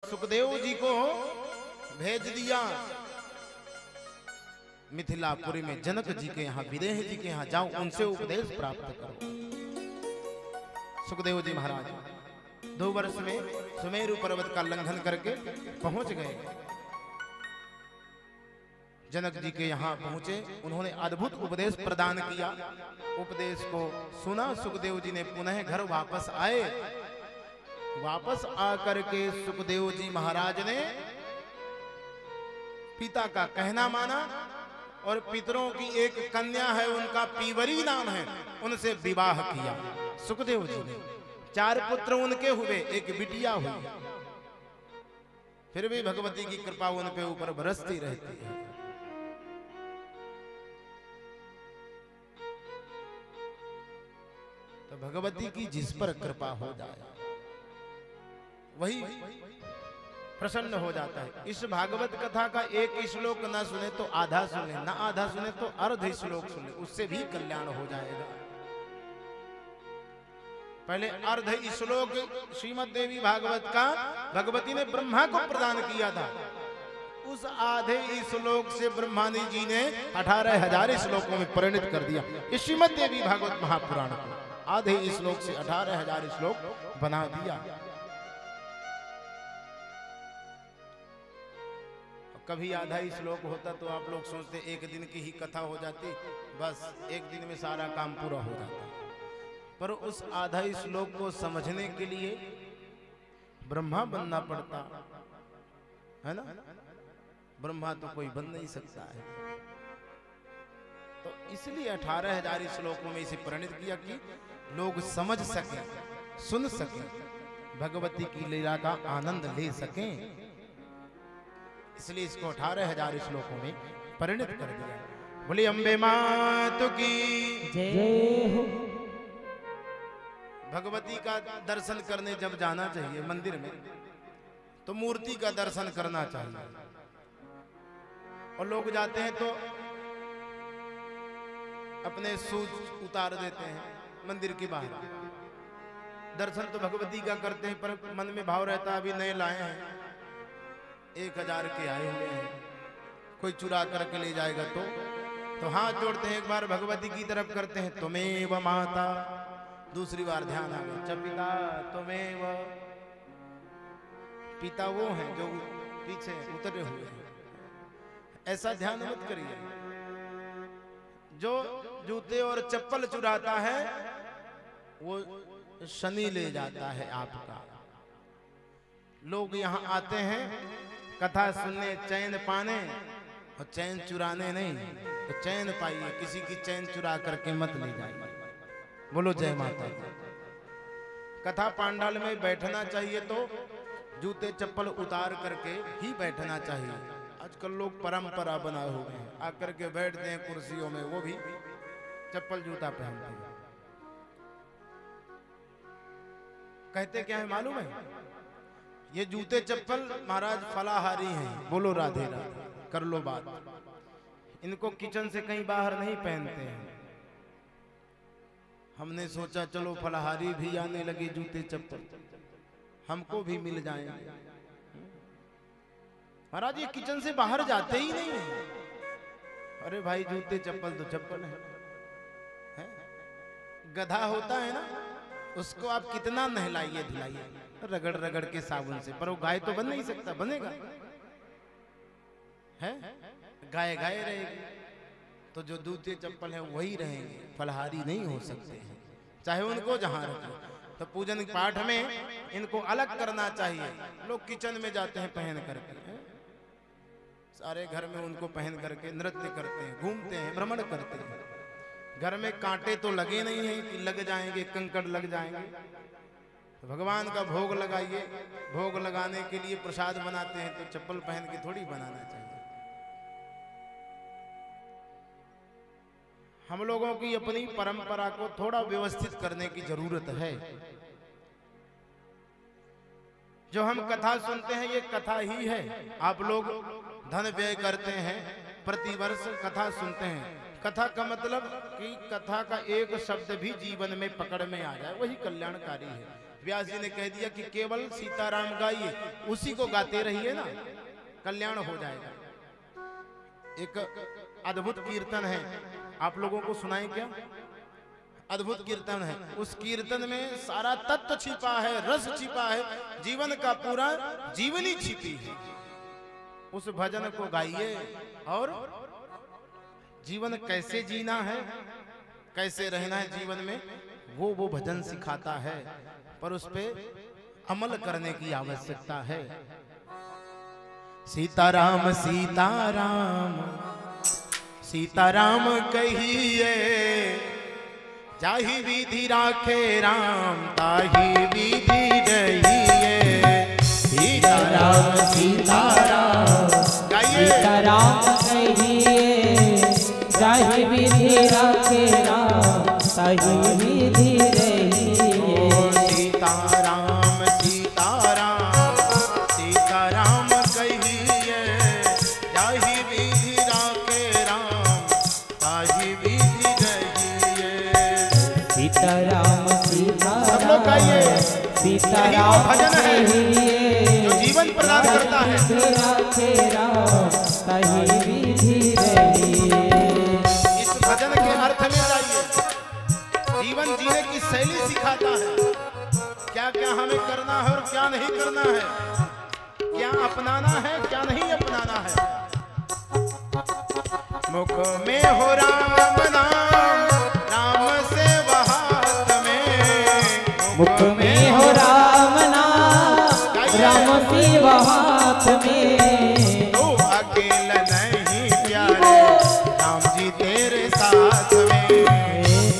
सुखदेव जी को भेज दिया मिथिलापुरी में, जनक जी के यहाँ, विदेह जी के यहाँ जाओ, उनसे उपदेश प्राप्त करो। सुखदेव जी महाराज 2 वर्ष में सुमेरु पर्वत का लंघन करके पहुंच गए। जनक जी के यहाँ पहुंचे, उन्होंने अद्भुत उपदेश प्रदान किया। उपदेश को सुना सुखदेव जी ने, पुनः घर वापस आए। वापस आकर के सुखदेव जी महाराज ने पिता का कहना माना और पितरों की एक कन्या है, उनका पीवरी नाम है, उनसे विवाह किया सुखदेव जी ने। 4 पुत्र उनके हुए, एक बिटिया हुई। फिर भी भगवती की कृपा उन पे ऊपर बरसती रहती है। तो भगवती की जिस पर कृपा हो जाए वही प्रसन्न हो जाता है। इस भागवत कथा का एक श्लोक ना सुने तो आधा सुने, ना आधा सुने तो अर्ध श्लोक सुने, उससे भी कल्याण हो जाएगा। पहले अर्ध श्लोक श्रीमद् देवी भागवत का भगवती ने ब्रह्मा को प्रदान किया था। उस आधे श्लोक से ब्रह्मानी जी ने 18,000 श्लोकों में परिणत कर दिया इस श्रीमद् देवी भागवत महापुराण को। आधे श्लोक से 18,000 श्लोक बना दिया। कभी आधा ही श्लोक होता तो आप लोग सोचते एक दिन की ही कथा हो जाती, बस एक दिन में सारा काम पूरा हो जाता। पर उस आधा ही श्लोक को समझने के लिए ब्रह्मा बनना पड़ता है ना। ब्रह्मा तो कोई बन नहीं सकता है। तो इसलिए 18,000 श्लोकों में इसे परिणत किया कि लोग समझ सकें, सुन सकें, भगवती की लीला का आनंद ले सकें। इसलिए इसको 18,000 श्लोकों में परिणत कर दिया। बोली अम्बे मातु की जय हो। भगवती का दर्शन करने जब जाना चाहिए मंदिर में तो मूर्ति का दर्शन करना चाहिए। और लोग जाते हैं तो अपने शूज उतार देते हैं मंदिर के बाहर। दर्शन तो भगवती का करते हैं पर मन में भाव रहता है अभी नए लाए हैं, 1000 के आए हुए हैं, कोई चुरा करके ले जाएगा तो हाथ जोड़ते हैं, एक बार भगवती की तरफ करते हैं, तुमेव माता, दूसरी बार ध्यान आ गया, च पिता तुमेव। पिता वो हैं जो पीछे उतरे हुए हैं, ऐसा ध्यान मत करिए। जो जूते और चप्पल चुराता है वो शनि ले जाता है आपका। लोग यहाँ आते हैं कथा सुनने, चैन पाने, और चैन चुराने नहीं। तो चैन पाइए, किसी की चैन चुरा करके मत ले जाइए। बोलो जय माता दी। कथा पांडाल में बैठना चाहिए तो जूते चप्पल उतार करके ही बैठना चाहिए। आजकल लोग परंपरा बनाए हुए हैं, आकर के बैठते हैं कुर्सियों में, वो भी चप्पल जूता पहनते हैं। कहते क्या है मालूम है? ये जूते चप्पल महाराज फलाहारी हैं। बोलो राधे राधे, कर लो बात। इनको किचन से कहीं बाहर नहीं पहनते हैं। हमने सोचा चलो फलाहारी भी आने लगे जूते चप्पल, हमको भी मिल जाएंगे। महाराज ये किचन से बाहर जाते ही नहीं है। अरे भाई जूते चप्पल तो चप्पल है? गधा होता है ना, उसको आप कितना नहलाइए धुलाइए, रगड़ रगड़ के साबुन से, पर वो गाय तो बन नहीं सकता। बनेगा है? गाय गाय रहेगी। तो जो जूते चप्पल है वही रहेंगे, फलहारी नहीं हो सकते हैं, चाहे उनको जहां रखो। तो पूजन पाठ में इनको अलग करना चाहिए। लोग किचन में जाते हैं पहन करके, सारे घर में उनको पहन करके नृत्य करते हैं, घूमते हैं, भ्रमण करते हैं। घर में कांटे तो लगे नहीं हैं कि लग जाएंगे, कंकड़ लग जाएंगे। तो भगवान का भोग लगाइए। भोग लगाने के लिए प्रसाद बनाते हैं तो चप्पल पहन के थोड़ी बनाना चाहिए। हम लोगों की अपनी परंपरा को थोड़ा व्यवस्थित करने की जरूरत है। जो हम कथा सुनते हैं ये कथा ही है। आप लोग धन व्यय करते हैं, प्रतिवर्ष कथा सुनते हैं। कथा का मतलब कि कथा का एक शब्द भी जीवन में पकड़ में आ जाए, वही कल्याणकारी है। व्यास जी ने कह दिया कि केवल सीताराम गाइए, उसी को गाते रहिए ना, कल्याण हो जाएगा। एक अद्भुत कीर्तन है, आप लोगों को सुनाएं क्या? अद्भुत कीर्तन है। उस कीर्तन में सारा तत्व छिपा है, रस छिपा है, जीवन का पूरा जीवनी छिपी है। उस भजन को गाइए और जीवन कैसे जीना है, कैसे रहना है जीवन में, वो भजन सिखाता है, पर उस पे अमल करने की आवश्यकता है। सीताराम सीताराम सीताराम कहिए, जाहि विधि राखे राम ताहि विधि रहिए। सीताराम सीताराम सीताराम कहिए, जाहि विधि राखे राम ताहि विधि रहिए। सीताराम सीताराम सीताराम कहिए, जाहि विधि राखे राम ताहि विधि रहिए। सीताराम सब लोग गाइए। सीताराम भजन है जो जीवन प्रदान करता है। इस भजन के अर्थ में जाइए, जीवन जीने की शैली सिखाता है, क्या क्या हमें करना है और क्या नहीं करना है, क्या अपनाना है क्या नहीं अपनाना है। मुख में हो राम नाम, राम से हाथ में। मुख में हो राम नाम, राम से हाथ में। तू अकेला नहीं प्यारे, राम जी तेरे साथ में।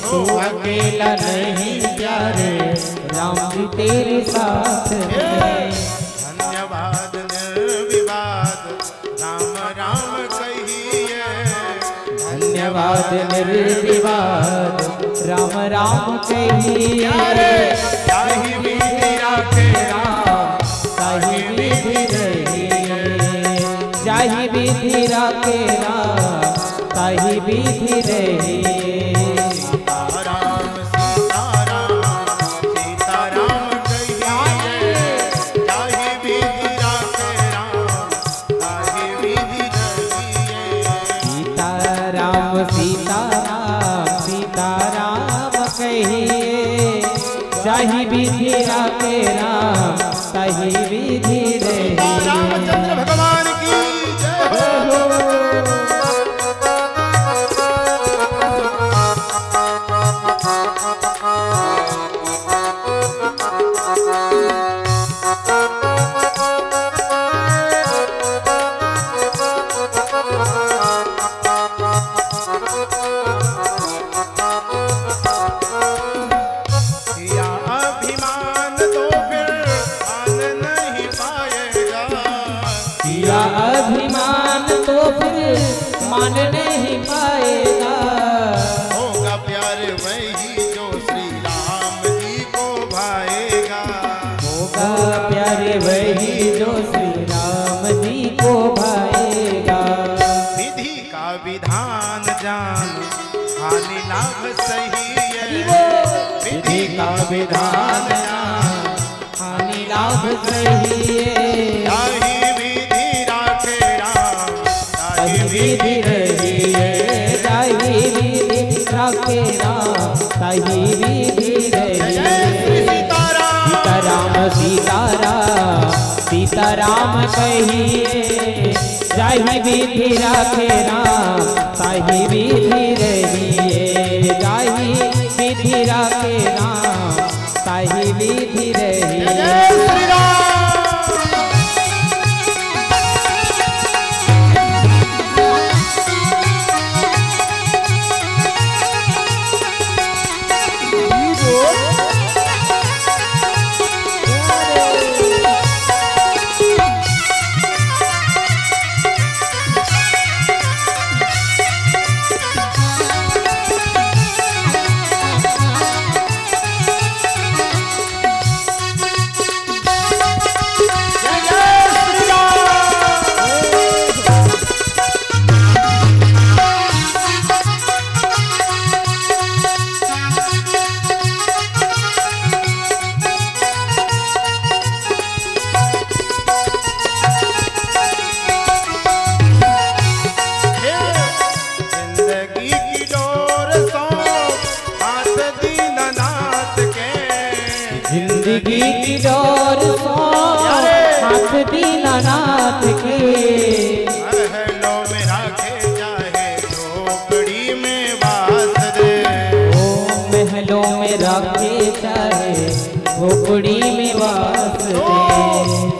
तू अकेला नहीं प्यारे, राम जी तेरे साथ में। धन्यवाद निर्विवाद राम राम कहिए। धन्यवाद निर्विवाद राम राम कहिए। ताहि विधि राखे राम ताहि विधि रहिए। जाहि विधि राखे राम ताहि विधि रहिए। सीताराम सीताराम सीताराम कहिए, ताहि विधि राखे राम ताहि विधि रहिए। सीताराम सीताराम सीताराम कहिए, जाहि विधि राखे राम ताहि विधि रहिए। रामचंद्र भगवान की जय हो। किया अभिमान तो फिर मान नहीं पाएगा। किया अभिमान तो फिर मान नहीं पाएगा। होगा प्यार वही जो श्री राम जी को भाएगा। होगा प्यारे वही जो श्री राम जी को भाएगा। विधि का विधान जान, हानि लाभ सही है। विधि का विधान जान, हानि लाभ सही है। ताहि विधि राखे राम ताहि ताहि विधि रहिए। ताहि विधि राखे राम ताहि विधि रहिए। सीताराम सीताराम सीताराम कहिए, जाहि विधि राखे राम ताहि विधि रहिए। जाहि विधि राखे राम ताहि विधि रहिए। जिंदगी की डोर सो हाथ दीनानाथ के महलों में राखे चाहे झोपड़ी में वास दे। ओ महलों में राखे चाहे झोपड़ी में वास दे।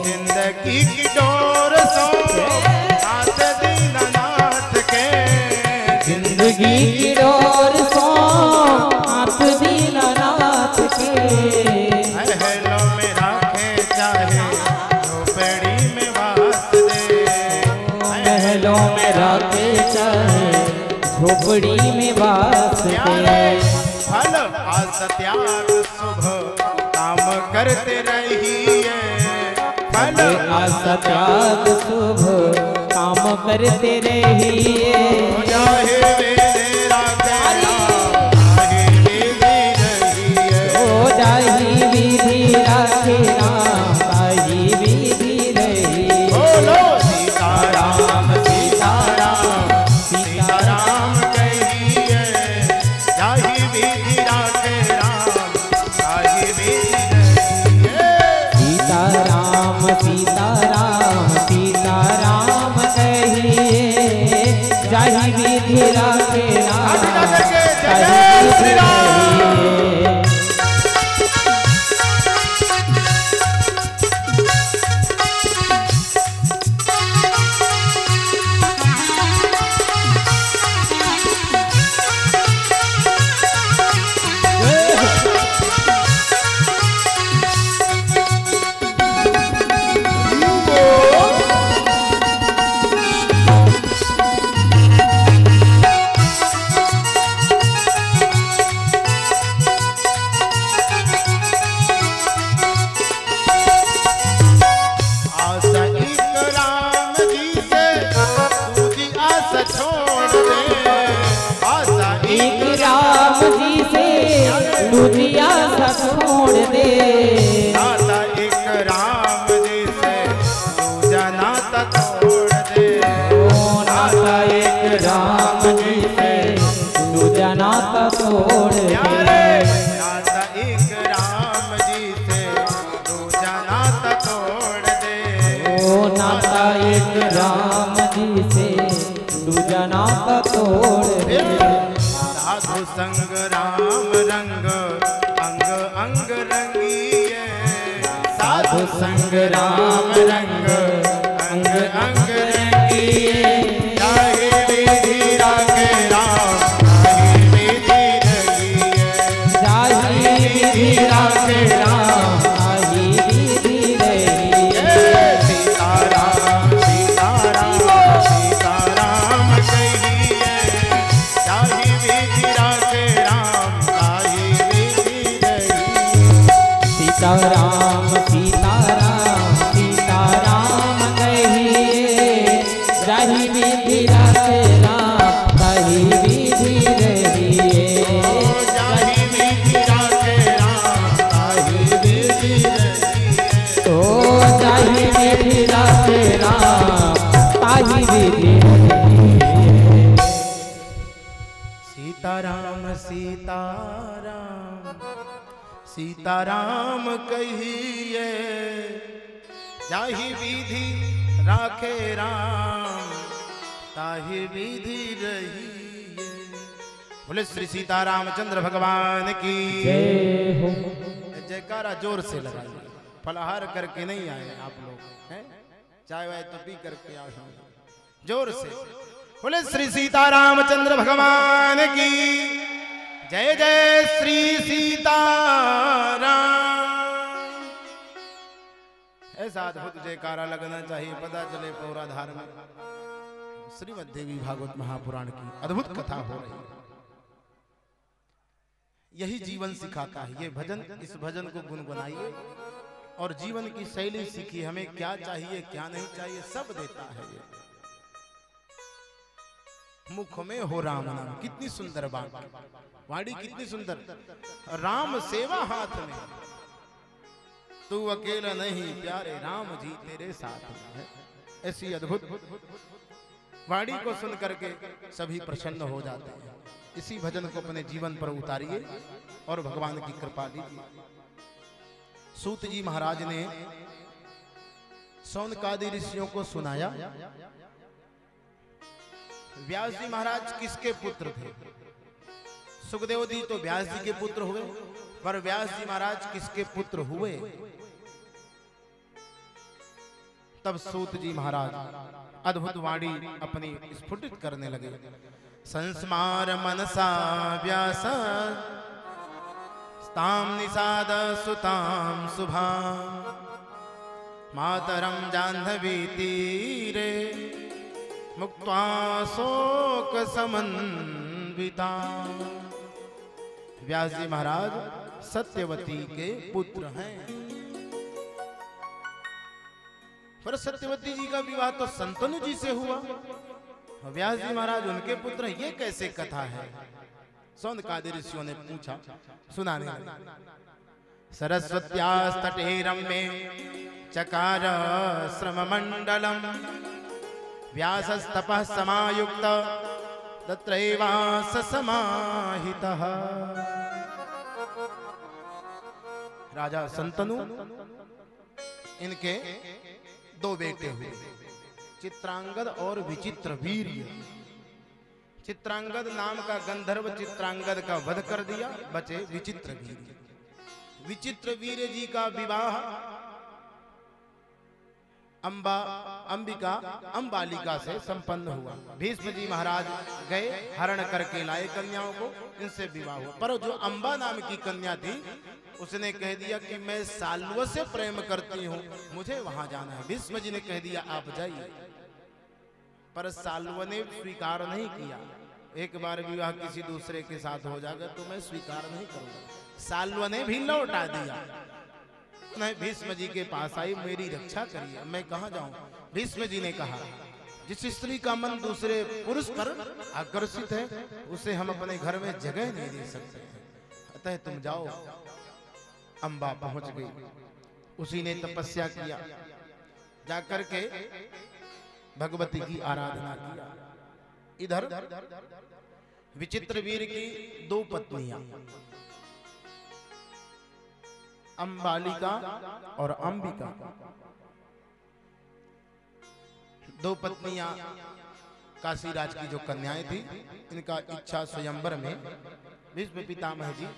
जिंदगी की डोर सो हाथ दीनानाथ के जिंदगी की डोर सो हाथ दीनानाथ के महलों में राखे चाहे झोपड़ी में वास दे। महलों में राखे चाहे झोपड़ी में वास दे। फल आस त्याग शुभ काम करते रहिए। फल आस त्याग शुभ काम करते रहिए। चाहे वेदे राखे राम, चाहे विधि रहिए। ओ जाही विधि राखे राम ताही विधि रहिए। बोलो सीताराम सीताराम सीताराम कहिए। चाहे विधि राखे राम, चाहे विधि रहिए। सीताराम सीताराम सीताराम कहिए जाही विधि राखे राम ताही विधि रहिए। आशा एक राम जी से दूजी आशा छोड़ दे। आशा एक राम जी से दूजिया सा छोड़ दे। नाता एक राम जी से दूजा नाता तोड़ दे। ओ नाता एक राम जी से दूजा नाता तोड़ प्यारे दे। नाता एक राम जी से दूजा नाता तोड़ दे। ओ नाता एक राम जी से दूजा नाता तोड़ दे। साधु संग राम रंग अंग अंग रंगिए। साधु संग राम रंग अंग अंग रंगिए। चाहे विधि राखे राम, चाहे विधि रहिए। जाही विधि राखे राम ताही विधि रहिए। सीताराम सीताराम सीताराम कहिए। चाहे विधि राखे राम, चाहे विधि रहिए। सीताराम सीताराम सीताराम कहिए जाही विधि राखे राम ताही विधि रहिए। चाहे विधि राखे राम, चाहे विधि रहिए। ओ जाही विधि राखे राम ताही विधि रहिए। सीताराम सीताराम सीताराम कहिए। जाहि विधि राखे राम, ताहि विधि रहिए। बोले श्री सीतारामचंद्र भगवान की जय हो। जयकारा जोर से लगाइए। फलाहार करके नहीं आए आप लोग हैं, चाय वाय तो पी करके आए हैं। जोर से बोले श्री सीतारामचंद्र भगवान की जय। जय श्री सीताराम। ऐसा अद्भुत जयकारा लगना चाहिए, पता चले पौराधार में श्रीमद् देवी भागवत महापुराण की अद्भुत कथा हो रही है। यही जीवन सिखाता है ये भजन। इस भजन को गुनगुनाइए और जीवन की शैली सीखिए। हमें क्या चाहिए क्या नहीं चाहिए सब देता है ये। मुख में हो राम नाम, कितनी सुंदर बात, वाणी कितनी सुंदर। राम सेवा हाथ में, तू अकेला नहीं प्यारे राम जी तेरे साथ में है। ऐसी अद्भुत वाणी को सुन करके सभी प्रसन्न हो जाते हैं। इसी भजन को अपने जीवन पर उतारिए और भगवान की कृपा लीजिए। सूत जी महाराज ने सौनकादि ऋषियों को सुनाया। व्यास जी महाराज किसके पुत्र थे? सुखदेव जी तो व्यास जी के पुत्र हुए, पर व्यास जी महाराज किसके पुत्र हुए? तब सूत जी महाराज अद्भुत वाणी अपनी स्फुटित करने लगे। संस्मार मनसा व्यास ताम निषाद सुताम शुभा मातरम जाह्नवी तीरे मुक्त्वा शोक समन्विता। व्यास जी महाराज सत्यवती के पुत्र हैं, पर सत्यवती जी का विवाह तो संतनु जी से हुआ, व्यास जी महाराज उनके पुत्र, ये कैसे कथा है? सौनकादि ऋषियों ने पूछा, सुनाने लगे। सरस्वत्यास्तटे रम्ये चकार श्रम मंडलम व्यासस्तपः समायुक्त तत्रैवास समाहितः। राजा संतनु, इनके दो बेटे हुए, चित्रांगद और विचित्र वीर्य। चित्रांगद नाम का गंधर्व चित्रांगद का वध कर दिया, बचे विचित्र वीर्य। विचित्र वीर्य जी का विवाह अंबिका अंबालिका से संपन्न हुआ। भीष्म जी महाराज गए, हरण करके लाए कन्याओं को, इनसे विवाह हुआ। पर जो अंबा नाम की कन्या थी, उसने कह दिया कि मैं साल्व से प्रेम करती हूँ, मुझे वहां जाना है। भीष्म जी ने कह दिया आप जाइए, पर साल्व ने स्वीकार नहीं किया। एक बार विवाह किसी दूसरे के साथ हो जाएगा तो मैं स्वीकार नहीं करूंगा। साल्व ने भी लौटा दिया। मैं भीष्म जी के पास आई, मेरी रक्षा करिए, मैं कहाँ जाऊं? भीष्म जी ने कहा, जिस स्त्री का मन दूसरे पुरुष पर आकर्षित है, उसे हम अपने घर में जगह नहीं दे सकते, अतः तुम जाओ। अंबा पहुंच गई, उसी ने तपस्या किया, जाकर के भगवती की आराधना किया। इधर विचित्र वीर की दो पत्नियां, अंबालिका और अंबिका, दो पत्नियां काशीराज की जो कन्याएं थी, इनका इच्छा स्वयंवर में भीष्म पितामह जी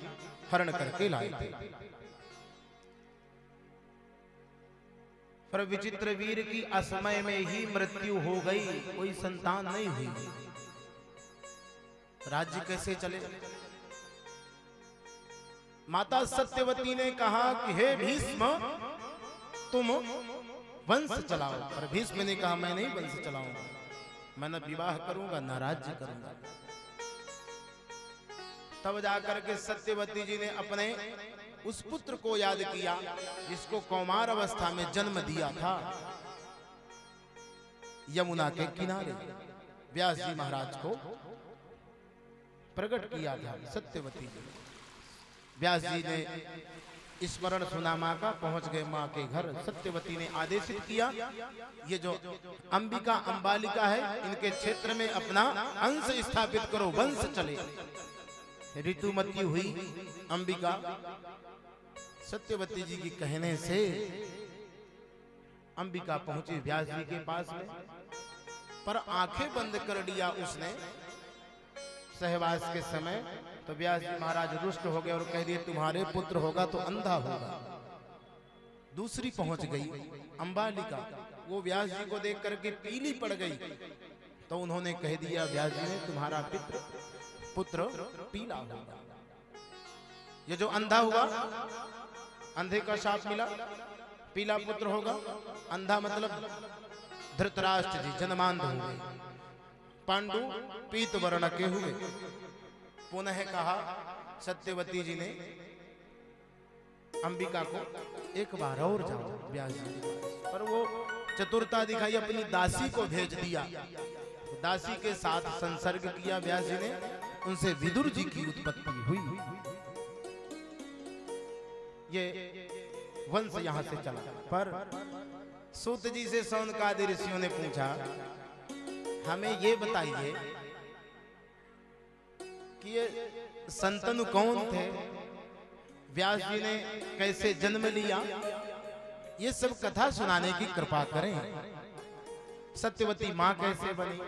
हरण करके लाए थे। पर विचित्र वीर की असमय में ही मृत्यु हो गई, कोई संतान नहीं हुई। राज्य कैसे चले? माता सत्यवती ने कहा कि हे भीष्म, तुम वंश चलाओ। पर भीष्म ने कहा मैं नहीं वंश चलाऊंगा, मैं न विवाह करूंगा न राज्य करूंगा। तब जाकर के सत्यवती जी ने अपने उस पुत्र को याद किया जिसको कौमार अवस्था में जन्म दिया था, यमुना के किनारे व्यास जी महाराज को प्रकट किया था सत्यवती जी। व्यास जी ने स्मरण सुना माँ का, पहुंच गए माँ के घर। सत्यवती ने आदेशित किया, ये जो अंबिका अंबालिका है, इनके क्षेत्र में अपना अंश स्थापित करो, वंश चले। ऋतुमती हुई अंबिका सत्यवती जी की कहने से अंबिका पहुंची व्यास जी के पास में, पर आंखें बंद कर लिया उसने सहवास के समय। तो व्यास जी महाराज रुष्ट हो गए और कह दिए तुम्हारे पुत्र होगा तो अंधा होगा। दूसरी पहुंच गई अंबालिका, वो व्यास जी को देख करके पीली पड़ गई। तो उन्होंने कह दिया व्यास जी ने तुम्हारा पुत्र पीला होगा। ये जो अंधा हुआ, अंधे का शाप मिला, पीला पुत्र होगा। अंधा मतलब धृतराष्ट्र जी जन्मांध हुए, पांडु पीत वर्ण के हुए। पुनः कहा सत्यवती जी ने अंबिका को एक बार और जाओ व्यास जी, पर वो चतुरता दिखाई, अपनी दासी को भेज दिया। दासी के साथ संसर्ग किया व्यास जी ने, उनसे विदुर जी की उत्पत्ति हुई। ये वंश यहां से चला। पर सूत जी से सौनकादि ऋषियों ने पूछा, हमें ये बताइए कि ये संतनु कौन थे? व्यास जी ने कैसे जन्म लिया, ये सब कथा सुनाने की कृपा करें। सत्यवती माँ कैसे बनी,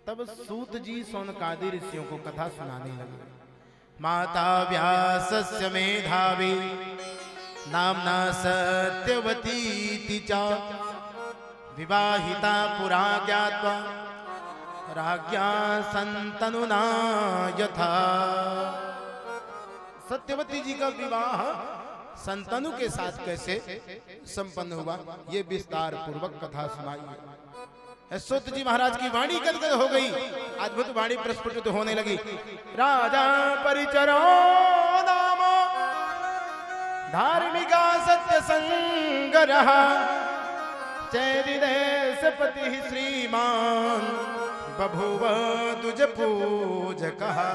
तब सूत जी सौनकादि ऋषियों को कथा सुनाने लगे। माता व्यासस्य मेधावी नामना सत्यवती च विवाहिता पुरा ज्ञात्वा राज्ञा संतनुना यथा। सत्यवती जी का विवाह संतनु के साथ कैसे संपन्न हुआ, ये विस्तार पूर्वक कथा सुनाई। सूत जी महाराज की वाणी गदगद हो गई, अद्भुत वाणी प्रस्फुटित होने लगी। राजा परिचरो नाम धार्मिका सत्य संग रहा, चैरी देश पति श्रीमान बभुव तुझ पूज कहा।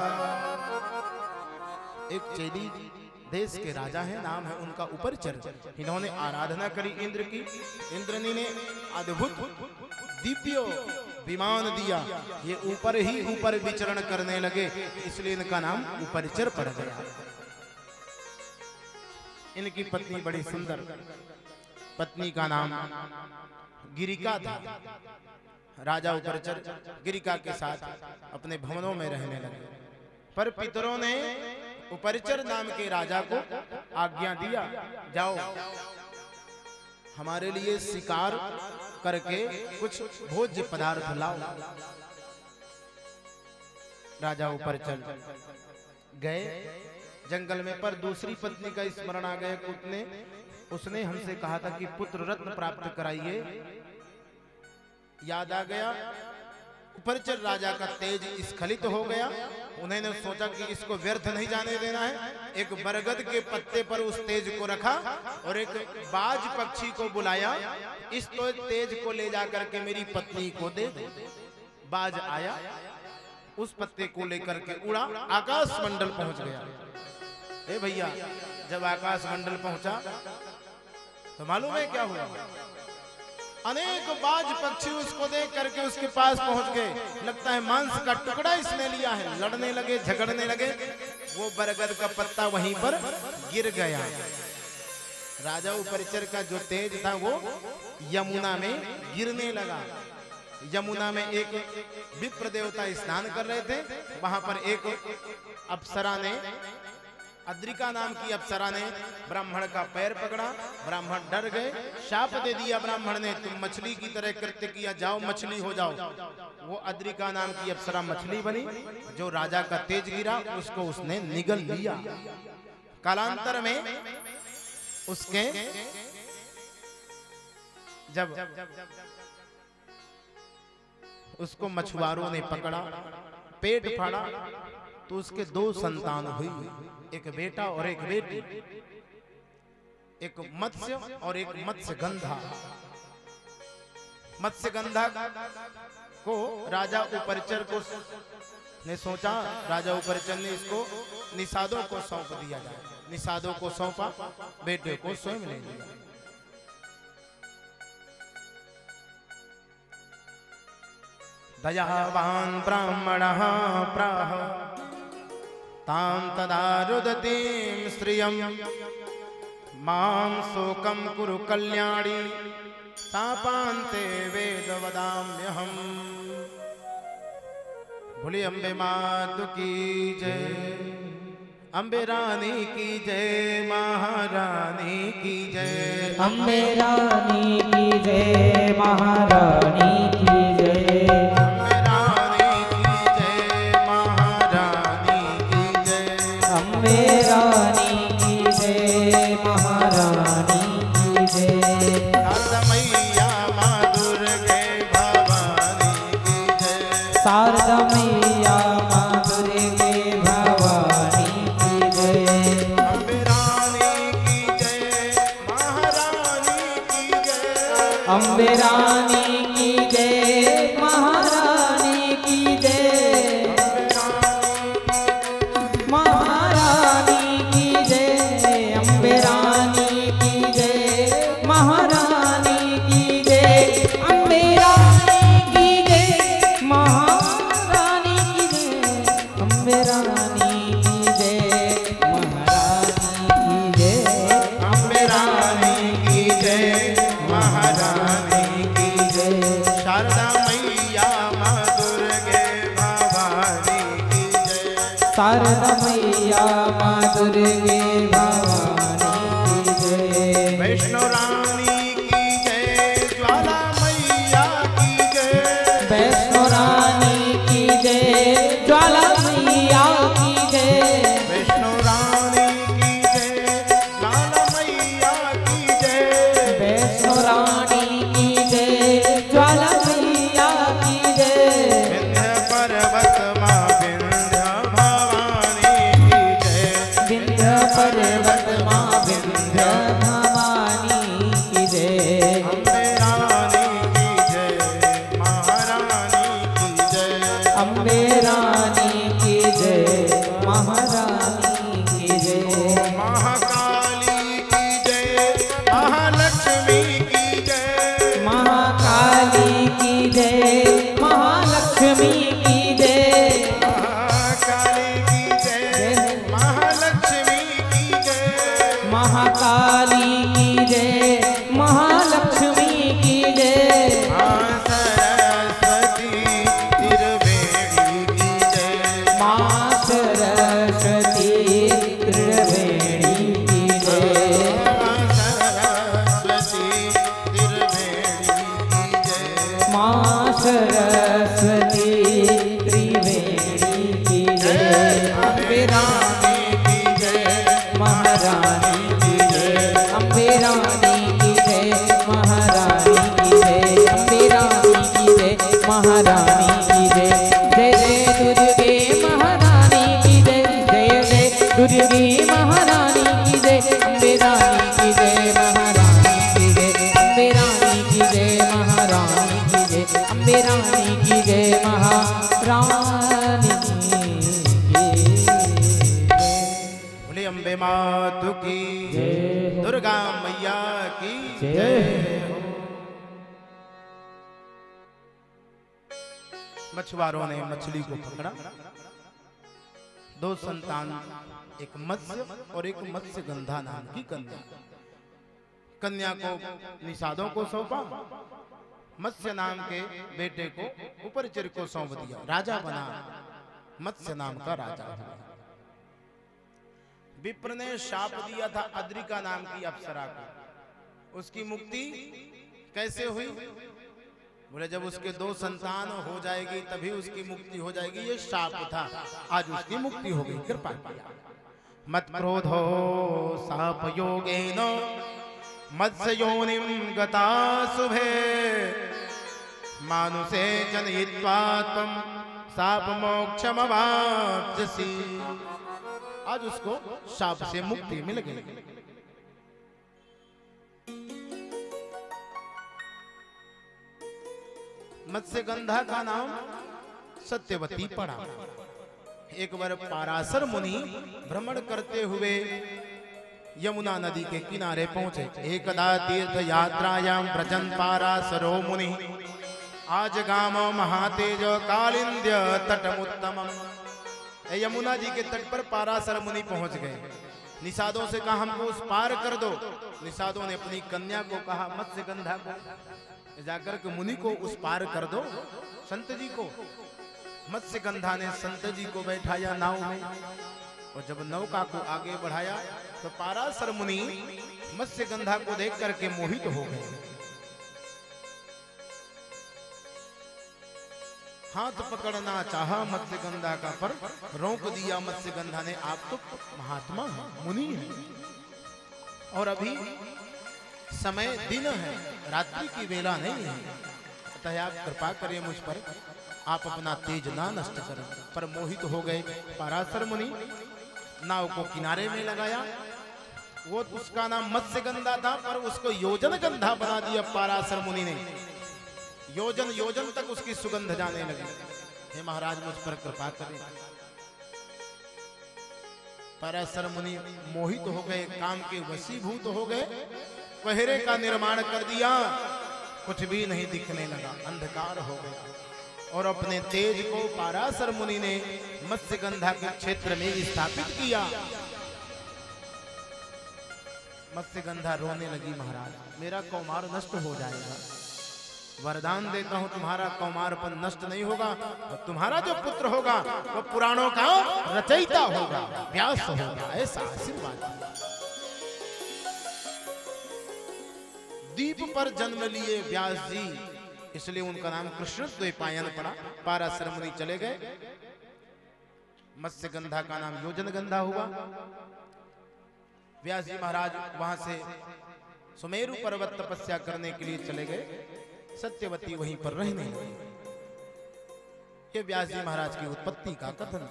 एक चैरी देश के राजा है, नाम है उनका उपरचर। इन्होंने आराधना करी इंद्र की। इंद्रनी ने अद्भुत दिव्य विमान दिया, ये ऊपर ही ऊपर विचरण करने लगे, इसलिए इनका नाम उपरचर पड़ गया। इनकी पत्नी बड़ी सुंदर, पत्नी का नाम गिरिका था। राजा उपरचर गिरिका के साथ अपने भवनों में रहने लगे, पर पितरों ने उपरचर नाम के राजा को आज्ञा दिया, जाओ हमारे लिए शिकार करके कुछ भोज्य पदार्थ लाओ। राजा उपरचर गए जंगल में, पर दूसरी पत्नी का स्मरण आ गया पुत्र ने। उसने हमसे कहा था कि पुत्र रत्न प्राप्त कराइए, याद आ गया। उपरचर राजा का तेज स्खलित हो गया। उन्होंने सोचा कि इसको व्यर्थ नहीं जाने देना है। एक बरगद के पत्ते पर उस तेज को रखा और एक बाज पक्षी को बुलाया, इस तो तेज को ले जाकर के मेरी पत्नी को दे दो। बाज आया, उस पत्ते को लेकर के उड़ा, आकाश मंडल पहुंच गया। ए भैया, जब आकाश मंडल पहुंचा तो मालूम है क्या हुआ? अनेक बाज पक्षी उसको देख करके उसके पास पहुंच गए। लगता है मांस का टुकड़ा इसने लिया है। लड़ने लगे, झगड़ने लगे। वो बरगद का पत्ता वहीं पर गिर गया। राजा उपरचर का जो तेज था वो यमुना में गिरने लगा। यमुना में एक विप्र देवता स्नान कर रहे थे। वहां पर एक अप्सरा ने, अद्रिका नाम की अप्सरा ने ब्राह्मण का पैर पकड़ा। ब्राह्मण डर गए, शाप दे दिया ब्राह्मण ने, तुम मछली की तरह कृत्य किया, जाओ मछली हो जाओ। वो अद्रिका नाम की अप्सरा मछली बनी। जो राजा का तेज गिरा उसको उसने निगल लिया। कालांतर में उसके जब उसको मछुआरों ने पकड़ा, पेट फाड़ा, तो उसके 2 संतान हुई, एक बेटा और एक बेटी, एक मत्स्य और एक मत्स्यगंधा। मत्स्यगंधा को राजा उपरचर को ने सोचा, राजा उपरचर ने इसको निषादों को सौंप दिया जाए। निषादों को सौंपा, बेटे को स्वयं ले लिया। दयावान ब्राह्मणः प्राह तां तदा रुदतीं श्रियं मां शोकं कुरु कल्याणी तापान्ते वेद वदाम्यहम्। बोले अम्बे मातु की जय, अम्बे रानी की जय, महारानी की जय। अम्बे रानी की जय, महारानी की जय। अम्बे रानी की जय, महारानी की जय। शारदा मैया माँ दुर्गे भवानी की जय। शारदा मैया माँ दुर्गे भवानी की जय। अम्बे रानी की जय, महारानी की जय। अम्बे रानी की जय, महारानी की जय। महारानी की जय, अम्बे रानी की जय, महारानी की जय। अम्बे रानी की जय, महारानी की जय। अम्बे रानी की जय, महारानी शारदा मैया माँ दुर्गे भवानी की जय। वैष्णव रानी की जय, ज्वाला मैया की जय। वैष्णो रानी की जय, ज्वाला मैया की जय। वैष्णव रानी की जय, ज्वाला मैया की जय। वैष्णो रानी की जय, ज्वाला मैया की जय। विंध्य पर्वत माँ विंध्य भवानी की जय। विंध्य पर्वत माँ विंध्य भवानी की जय। अम्बे रानी की जय, महारानी की जय। अम्बे रानी की जय, महारानी की जय। महाकाली की जय, महालक्ष्मी की जय। महाकाली की जय, महालक्ष्मी की जय। महाकाली की जय, महालक्ष्मी की जय। महाकाली की जय, महालक्ष्मी की जय। माँ सरस्वती त्रिवेणी की जय। माँ सरस्वती त्रिवेणी की जय। माँ सरस्वती त्रिवेणी की जय। माँ सरस्वती त्रिवेणी की जय। अम्बे रानी की जय, महारानी की जय। अम्बे रानी की जय, महारानी की जय। अम्बे रानी की जय, महारानी की जय। जय जय दुर्गे महारानी की जय। जय जय दुर्गे महारानी की जय। अम्बे रानी की जय, महारानी की जय। अम्बे रानी की जय, महारानी की जय। अम्बे रानी की जय, महारानी की जय। बोले अम्बे मातु की जय हो। दुर्गा मैया की जय जय हो। मछुआरों ने मछली को पकड़ा। दो संतान, एक मत्स्य और एक मत्स्य गंधा नाम की कन्या। कन्या को निषादों को सौंपा, मत्स्य नाम के बेटे को उपरचर को सौंप दिया। राजा बना, मत्स्य नाम का राजा हुआ। विप्र ने शाप दिया था अद्रिका नाम की अप्सरा को। उसकी मुक्ति कैसे हुई? बोले जब उसके दो संतान हो जाएगी तभी उसकी मुक्ति हो जाएगी। ये शाप था, आज उसकी मुक्ति हो गई। कृपा किया। मत क्रोधो साप योगेन मत्स्य योनिम गता शुभे मानुषे जनयित्वा त्वं साप मोक्षमवाप्स्यसि। आज उसको शाप से मुक्ति मिल गई। मत्स्यगंधा का नाम सत्यवती पड़ा। एक बार पाराशर मुनि भ्रमण करते हुए यमुना नदी के किनारे पहुंचे। एकदा तीर्थ यात्रायां व्रजन् पाराशरो मुनि आज गाम महातेज कालिंद्य तटमुत्तमम्। यमुना जी के तट पर पाराशर मुनि पहुंच गए। निषादों से कहा हमको उस पार कर दो। निषादों ने अपनी कन्या को कहा मत्स्यगंधा को जाकर के मुनि को उस पार कर दो, संत जी को। मत्स्यगंधा ने संत जी को बैठाया नाव में और जब नौका को आगे बढ़ाया तो पाराशर मुनि मत्स्यगंधा को देख करके मोहित हो गए। हाथ पकड़ना चाहा मत्स्यगंधा का पर रोक दिया मत्स्यगंधा ने। आप तो महात्मा हैं, मुनि हैं और अभी समय दिन है, रात्रि की वेला नहीं है, अतः आप कृपा करें मुझ पर, आप अपना तेज ना नष्ट करें। पर मोहित हो गए पाराशर मुनि। नाव को किनारे में लगाया। वो उसका नाम मत्स्यगंधा था पर उसको योजन गंधा बना दिया पाराशर मुनि ने। योजन योजन तक उसकी सुगंध जाने लगी। हे महाराज मुझ पर कृपा करें। पाराशर मुनि मोहित हो गए, काम के वशीभूत हो गए। पहरे का निर्माण कर दिया, कुछ भी नहीं दिखने लगा, अंधकार हो गया। और अपने तेज को पाराशर मुनि ने मत्स्यगंधा के क्षेत्र में स्थापित किया। मत्स्यगंधा रोने लगी, महाराज मेरा कौमार नष्ट हो जाएगा। वरदान देता हूं तुम्हारा कौमारपन नष्ट नहीं होगा और तुम्हारा जो पुत्र होगा वो पुराणों का रचयिता होगा, व्यास होगा। ऐसा आशीर्वाद दिया। दीप पर जन्म लिए व्यास जी, इसलिए उनका नाम कृष्ण द्वैपायन पड़ा। पाराशर मुनि चले गए, मत्स्य गंधा का नाम योजन गंधा हुआ। व्यास जी महाराज वहां से सुमेरु पर्वत तपस्या करने के लिए चले गए। सत्यवती वहीं पर रहने लगी। ये व्यास जी महाराज की उत्पत्ति का कथन।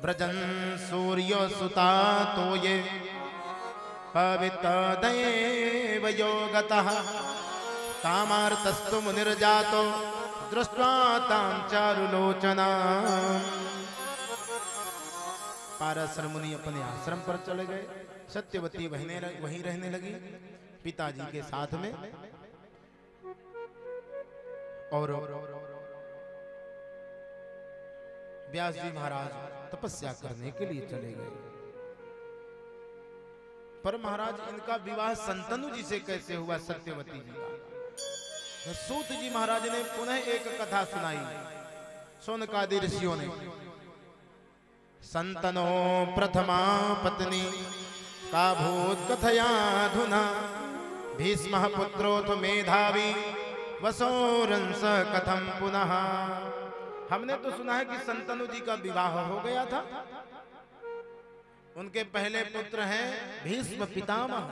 ब्रजन सूर्य सुता तो ये पवित्र देव योगतः कामार्तस्तु मुनिर्जातो दृष्ट्वा तां चारुलोचना। पाराशर मुनि अपने आश्रम पर चले गए। सत्यवती वहीं रहने लगी पिताजी के साथ में। और व्यास जी महाराज तपस्या करने के लिए चले गए। पर महाराज इनका विवाह संतनु जी से कैसे हुआ? सत्यवती जी का। सूत जी महाराज ने पुनः एक कथा सुनाई शौनकादि ऋषियों ने। संतनो प्रथमा पत्नी का भूत कथयाधुना भीष्मः पुत्रोऽथ मेधावी वसोरंस कथम पुनः। हमने तो सुना है कि संतनु जी का विवाह हो गया था। उनके पहले पुत्र हैं भीष्म पितामह।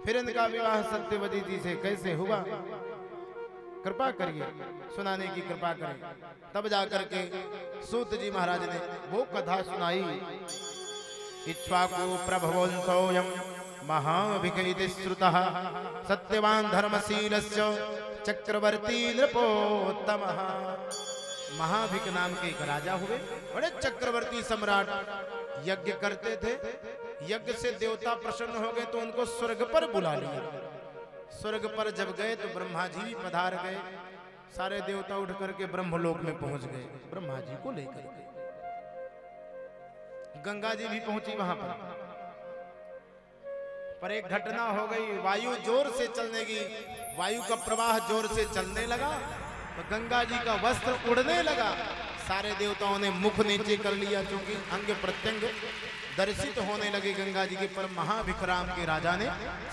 फिर इनका विवाह सत्यवती जी से कैसे हुआ? कृपा करिए, सुनाने की कृपा करें। तब जाकर के सूत जी महाराज ने वो कथा सुनाई। इक्ष्वाकु प्रभवोऽंसोऽयं महाभिकैति श्रुतः सत्यवान धर्मशीलस्य चक्रवर्ती नृपोत्तमः। महाभिक नाम के एक राजा हुए, बड़े चक्रवर्ती सम्राट। यज्ञ करते थे, यज्ञ से देवता प्रसन्न हो गए तो उनको स्वर्ग पर बुला लिया। स्वर्ग पर जब गए तो ब्रह्मा जी भी पधार गए। सारे देवता उठ करके ब्रह्मलोक में पहुंच गए ब्रह्मा जी को लेकर के। गंगा जी भी पहुंची वहां पर एक घटना हो गई। वायु जोर से चलने की, वायु का प्रवाह जोर से चलने लगा तो गंगा जी का वस्त्र उड़ने लगा। सारे देवताओं ने मुख नीचे कर लिया क्योंकि अंग प्रत्यंग दर्शित होने लगे गंगा जी के। पर महाविक्राम के राजा ने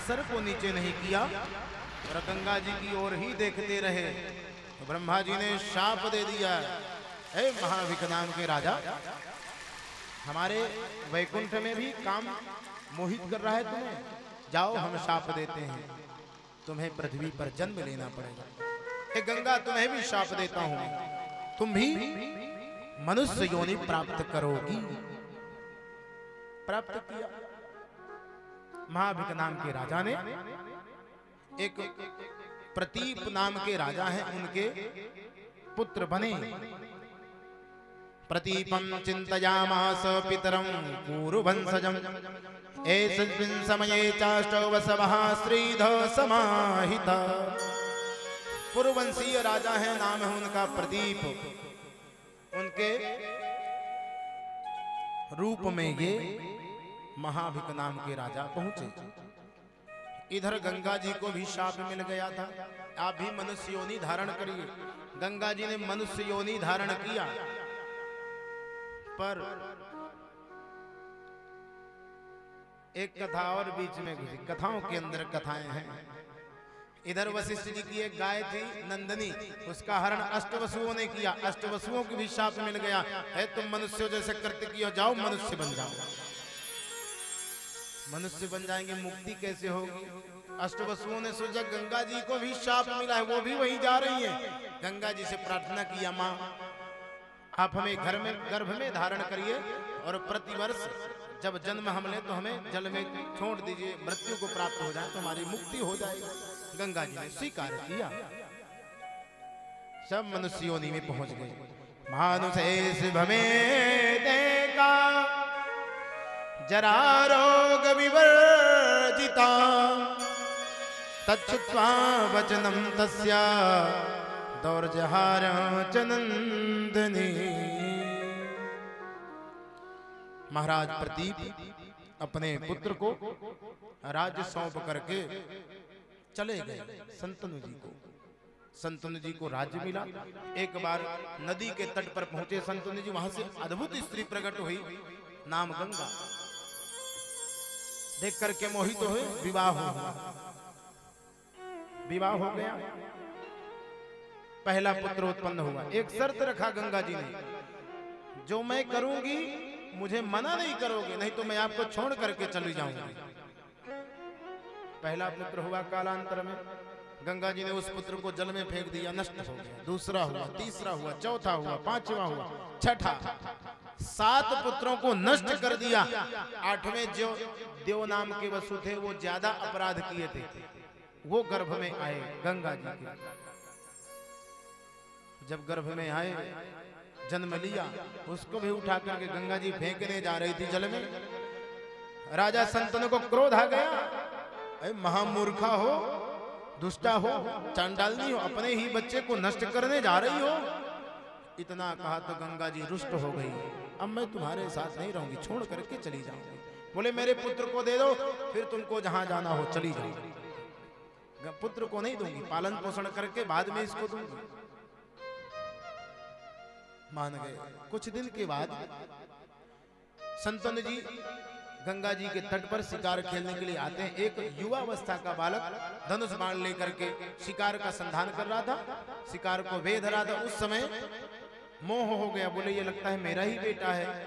सर को नीचे नहीं किया और गंगा जी की ओर ही देखते रहे। तो ब्रह्मा जी ने शाप दे दिया, हे महाविक्राम के राजा, हमारे वैकुंठ में भी काम मोहित कर रहा है तुम्हें, जाओ हम शाप देते हैं, तुम्हें पृथ्वी पर जन्म लेना पड़ेगा। हे गंगा, तुम्हें भी शाप देता हूं, तुम भी मनुष्य योनि प्राप्त करोगी। प्राप्त किया। महाभिक नाम के राजा ने, एक प्रतीप नाम के राजा हैं, उनके पुत्र बने। प्रतीपं चिंतयामास पितरं कुरुवंशजम् एतस्मिन् समये चाष्टौ वसवः श्रीधर समाहिता। पुरुवंशीय राजा है, नाम है उनका प्रदीप। उनके रूप में ये महाभिक नाम के राजा पहुंचे। इधर गंगा जी को भी शाप मिल गया था, आप भी मनुष्य योनि धारण करिए। गंगा जी ने मनुष्य योनि धारण किया, पर एक कथा और बीच में घुसी। कथाओं के अंदर कथाएं हैं। इधर वशिष्ठ जी की एक गाय थी नंदनी, उसका हरण अष्टवसुओं ने किया। अष्टवसुओं की भी शाप मिल गया, है तुम मनुष्यों जैसे कृत्य किए, जाओ मनुष्य बन जाओ। मनुष्य बन जाएंगे, मुक्ति कैसे होगी? अष्टवसुओं ने सोचा गंगा जी को भी शाप मिला है, वो भी वहीं जा रही है। गंगा जी से प्रार्थना किया, माँ आप हमें घर में गर्भ में धारण करिए और प्रतिवर्ष जब जन्म हम ले तो हमें जल में छोड़ दीजिए, मृत्यु को प्राप्त हो जाए तो हमारी मुक्ति हो जाएगी। गंगा जी ने स्वीकार किया। सब मनुष्य योनि में पहुंच गए। मानुषेष भमे देखा जरा रोग विवर्जिता तच्छ्रुत्वा वचनम तस्या दौर्जहार चनंदनी। महाराज प्रतीप अपने पुत्र को राज्य सौंप करके चले गए शंतनु जी को। संतनु जी को राज्य मिला। एक बार नदी के तट पर पहुंचे संतनु जी, वहां से अद्भुत स्त्री प्रकट हुई, नाम गंगा। देख करके मोहित हुए, विवाह हुआ। विवाह हो गया, पहला पुत्र उत्पन्न हुआ। एक शर्त रखा गंगा जी ने, जो मैं करूंगी मुझे मना नहीं करोगे, नहीं तो मैं आपको छोड़ करके चली जाऊंगी। पहला पुत्र हुआ, कालांतर में गंगा जी ने उस पुत्र को जल में फेंक दिया, नष्ट हो गया। दूसरा हुआ, तीसरा हुआ, चौथा हुआ, पांचवा हुआ, छठा, 7 पुत्रों को नष्ट कर दिया। 8वें जो देव नाम के वसु थे, वो ज्यादा अपराध किए थे, वो गर्भ में आए गंगा जी के। जब गर्भ में आए, जन्म लिया, उसको भी उठा करके गंगा जी फेंकने जा रही थी जल में। राजा संतनु को क्रोध आ गया, अरे महामूर्खा हो, दुष्टा हो, चांडालनी हो, अपने ही बच्चे को नष्ट करने जा रही हो। इतना कहा तो गंगा जी रुष्ट हो गई, अब मैं तुम्हारे साथ नहीं रहूंगी, छोड़ करके चली जाऊंगी। बोले मेरे पुत्र को दे दो, फिर तुमको जहां जाना हो चली जाओ। पुत्र को नहीं दूंगी, पालन पोषण करके बाद में इसको दूंगी। मान गए। कुछ दिन के बाद संतनु जी गंगा जी के तट पर शिकार खेलने के लिए आते हैं। एक युवा अवस्था का बालक धनुष बाण लेकर के शिकार का संधान कर रहा था, शिकार को भेद रहा था। उस समय मोह हो गया, बोले ये लगता है मेरा ही बेटा है।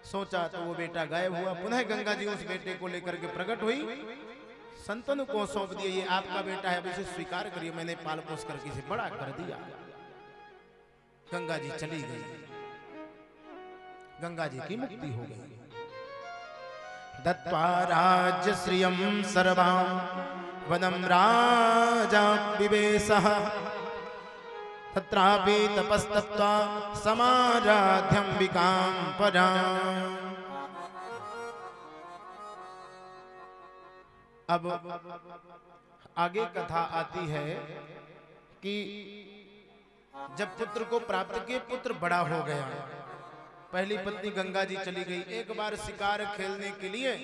सोचा तो वो बेटा गायब हुआ। पुनः गंगा जी उस बेटे को लेकर के प्रकट हुई, संतनु को सौंप दिया, ये आपका बेटा है, अब इसे स्वीकार करिए, मैंने पाल पोस करके इसे बड़ा कर दिया। गंगा जी चली गई, गंगा जी की मुक्ति हो गई। दत्त्वा राज्य श्रियं सर्वां वनं राजा विवेशः, तत्रापि तपस्तप्त्वा समाराध्यम्बिकां पराम्। अब आगे कथा आती है कि जब पुत्र को प्राप्त किए, पुत्र बड़ा हो गया। पहली पत्नी गंगा जी चली गई। एक बार शिकार खेलने के लिए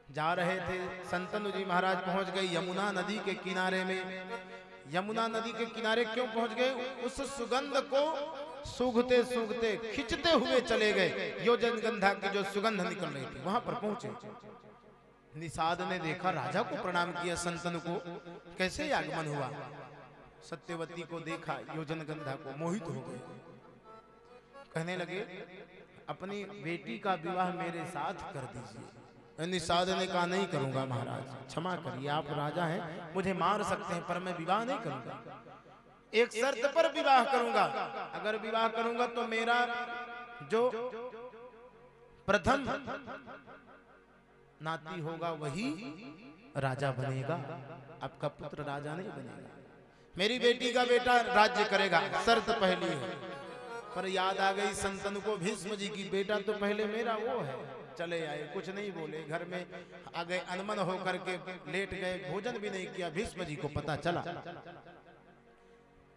जा रहे थे, संतनु जी महाराज पहुंच गए यमुना नदी के किनारे में। यमुना नदी के किनारे क्यों पहुंच गए? उस सुगंध को सूंघते सूंघते खिंचते हुए चले गए। योजनगंधा की जो सुगंध निकल रही थी वहां पर पहुंचे। निषाद ने देखा, राजा को प्रणाम किया, संतनु को कैसे आगमन हुआ। सत्यवती को देखा, योजनगंधा को, मोहित हो गए। कहने लगे अपनी बेटी का विवाह मेरे साथ कर दीजिए। निषाद ने कहा नहीं करूंगा महाराज, क्षमा करिए, आप राजा हैं, मुझे मार सकते हैं पर मैं विवाह नहीं करूंगा। एक शर्त पर विवाह करूंगा, अगर विवाह करूंगा तो मेरा जो प्रथम नाती होगा वही राजा बनेगा, आपका पुत्र राजा नहीं बनेगा। मेरी बेटी का बेटा राज्य करेगा, शर्त पहली है। पर याद आ गई संतनु को भीष्म जी की, बेटा तो पहले मेरा वो है। चले आए, कुछ नहीं बोले, घर में आ गए, अनमन होकर के लेट गए, भोजन भी नहीं किया। भीष्म जी को पता चला,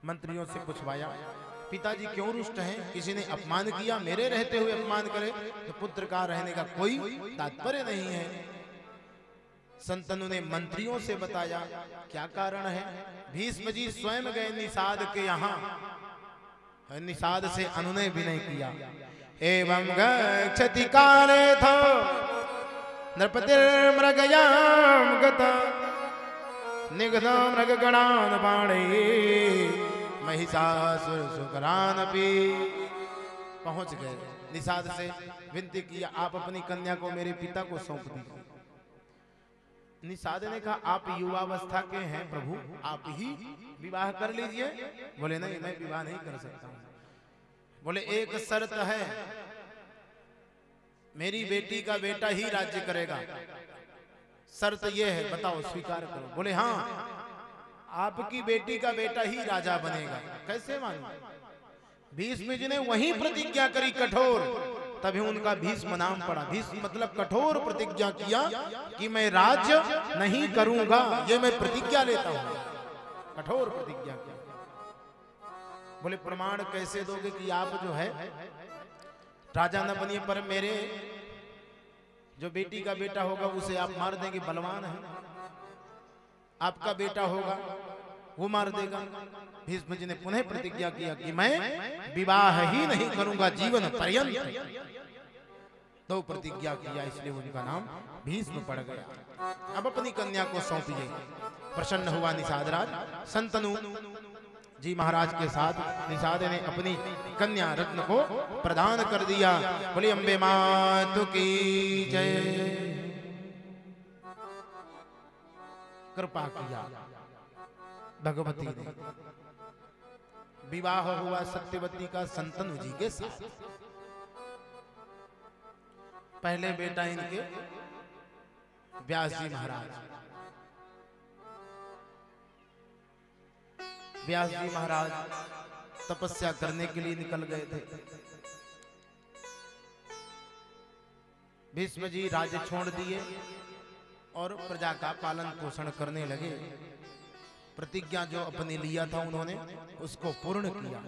मंत्रियों से पूछवाया, पिताजी क्यों रुष्ट हैं? किसी ने अपमान किया? मेरे रहते हुए अपमान करे तो पुत्र का रहने का कोई तात्पर्य नहीं है। संतनु ने मंत्रियों से बताया क्या कारण है। भीष्म जी स्वयं गए निषाद के यहाँ, निषाद से अनुनय भी नहीं किया। एवं गच्छति काले था नृपतिर्मृगयां गता निगधा मृगगणान् बाणैः महिषासुर सुकरानपि। पहुंच गए, निषाद से विनती किया, आप अपनी कन्या को मेरे पिता को सौंप दीजिए। निषाद ने कहा आप युवावस्था के हैं प्रभु, आप ही विवाह कर लीजिए। बोले नहीं, मैं विवाह नहीं कर सकता हूं। बोले एक शर्त है, मेरी बेटी का बेटा ही राज्य करेगा, शर्त यह है, बताओ स्वीकार करो। बोले हाँ, आपकी बेटी का बेटा ही राजा बनेगा। कैसे मानूं? भीष्म जी ने वही प्रतिज्ञा करी कठोर, तभी उनका भीष्म नाम पड़ा। भीष्म मतलब कठोर प्रतिज्ञा किया कि मैं राज्य नहीं करूंगा, ये मैं प्रतिज्ञा लेता हूं, कठोर प्रतिज्ञा की। बोले प्रमाण कैसे दोगे कि आप जो है राजा न बनिए, पर मेरे जो बेटी का बेटा होगा उसे आप मार देंगे, बलवान है, आपका बेटा होगा वो मार देगा। भीष्म जी ने पुनः प्रतिज्ञा किया कि मैं विवाह ही नहीं करूंगा जीवन पर्यंत। तो प्रतिज्ञा किया, इसलिए उनका नाम भीष्म पड़ गया। अब अपनी कन्या को सौंपिए। प्रसन्न हुआ निषाद राज। शंतनु जी महाराज के साथ निषाद ने अपनी कन्या रत्न को प्रदान कर दिया। बोली अम्बे मातु की जय। कृपा किया भगवती ने। विवाह हुआ सत्यवती का शंतनु जी के साथ। पहले बेटा इनके व्यास जी महाराज। व्यास जी महाराज तपस्या करने के लिए निकल गए थे। भीष्म जी राज्य छोड़ दिए और प्रजा का पालन पोषण करने लगे। प्रतिज्ञा जो अपने लिया था उन्होंने उसको पूर्ण किया।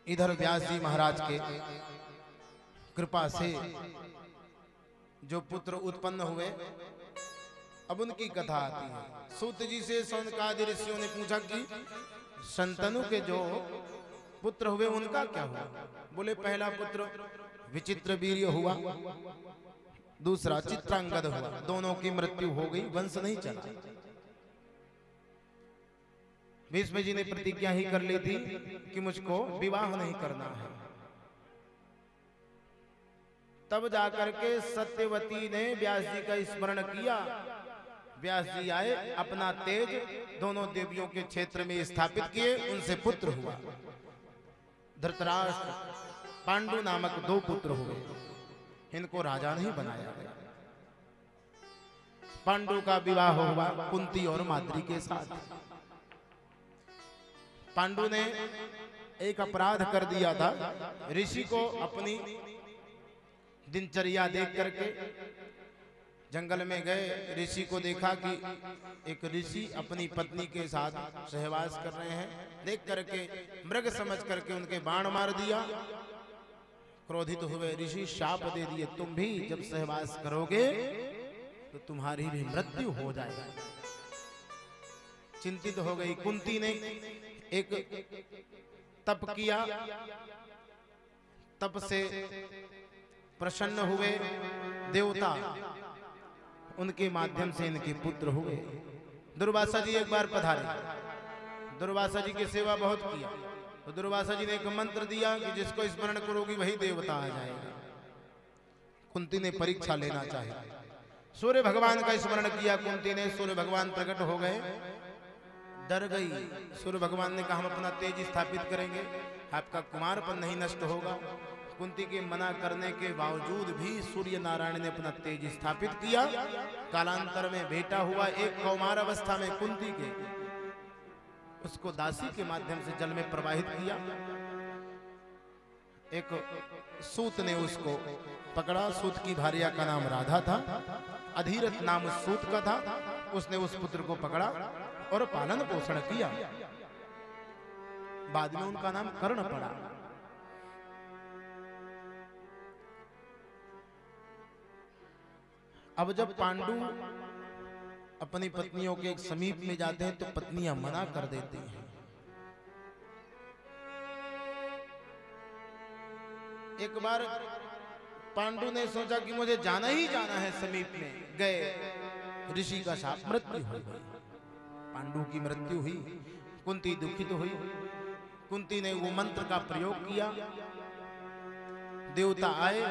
इधर व्यास जी महाराज के कृपा से जो पुत्र उत्पन्न हुए, अब उनकी कथा आती है। सूत जी से शौनकादि ऋषियों ने पूछा कि शंतनु के जो पुत्र हुए उनका क्या हुआ? बोले पहला पुत्र विचित्र वीर्य हुआ, दूसरा चित्रांगद हुआ। दोनों की मृत्यु हो गई, वंश नहीं चला। भीष्म जी ने प्रतिज्ञा ही कर ली थी कि मुझको विवाह नहीं करना है। तब जाकर के सत्यवती ने व्यास जी का स्मरण किया। व्यास जी आए, अपना तेज दोनों देवियों के क्षेत्र में स्थापित किए, उनसे पुत्र हुआ। धृतराष्ट्र, पांडु नामक 2 पुत्र हुए। इनको राजा नहीं बनाया गया। पांडु का विवाह हुआ कुंती और माद्री के साथ। पांडु ने एक अपराध कर दिया था। ऋषि को अपनी दिनचर्या देख करके जंगल में गए। ऋषि को देखा कि एक ऋषि अपनी पत्नी के साथ सहवास कर रहे हैं। देख करके मृग समझ करके उनके बाण मार दिया। क्रोधित हुए ऋषि शाप दे दिए, तुम भी जब सहवास करोगे तो तुम्हारी भी मृत्यु हो जाएगी। चिंतित हो गई। कुंती ने एक तप किया। तप से प्रसन्न हुए देवता, उनके माध्यम से इनके पुत्र हुए। दुर्वासा जी एक बार पधारे। दुर्वासा जी की सेवा बहुत किया तो दुर्वासा जी ने एक मंत्र दिया कि जिसको स्मरण करोगी वही देवता आ जाएगा। कुंती ने परीक्षा लेना चाहिए। सूर्य भगवान का स्मरण किया कुंती ने। सूर्य भगवान प्रकट हो गए। डर गई। सूर्य भगवान ने कहा हम अपना तेज स्थापित करेंगे, आपका कुमारपन नहीं नष्ट होगा। कुंती के मना करने के बावजूद भी सूर्य नारायण ने अपना तेज स्थापित किया। कालांतर में बेटा हुआ। एक कौमार अवस्था में कुंती के उसको दासी के माध्यम से जल में प्रवाहित किया। एक सूत ने उसको पकड़ा। सूत की भार्या का नाम राधा था। अधीरथ नाम उस सूत का था। उसने उस पुत्र को पकड़ा और पालन पोषण किया। बाद में उनका नाम कर्ण पड़ा। अब जब पांडु अपनी पत्नियों के समीप में जाते हैं तो पत्नियां मना कर देती हैं। एक बार पांडु ने सोचा कि मुझे जाना ही जाना है समीप में। गए, ऋषि का शाप, मृत्यु हो गई। पांडु की मृत्यु हुई। कुंती दुखित हुई। कुंती ने वो मंत्र का प्रयोग किया। देवता आए।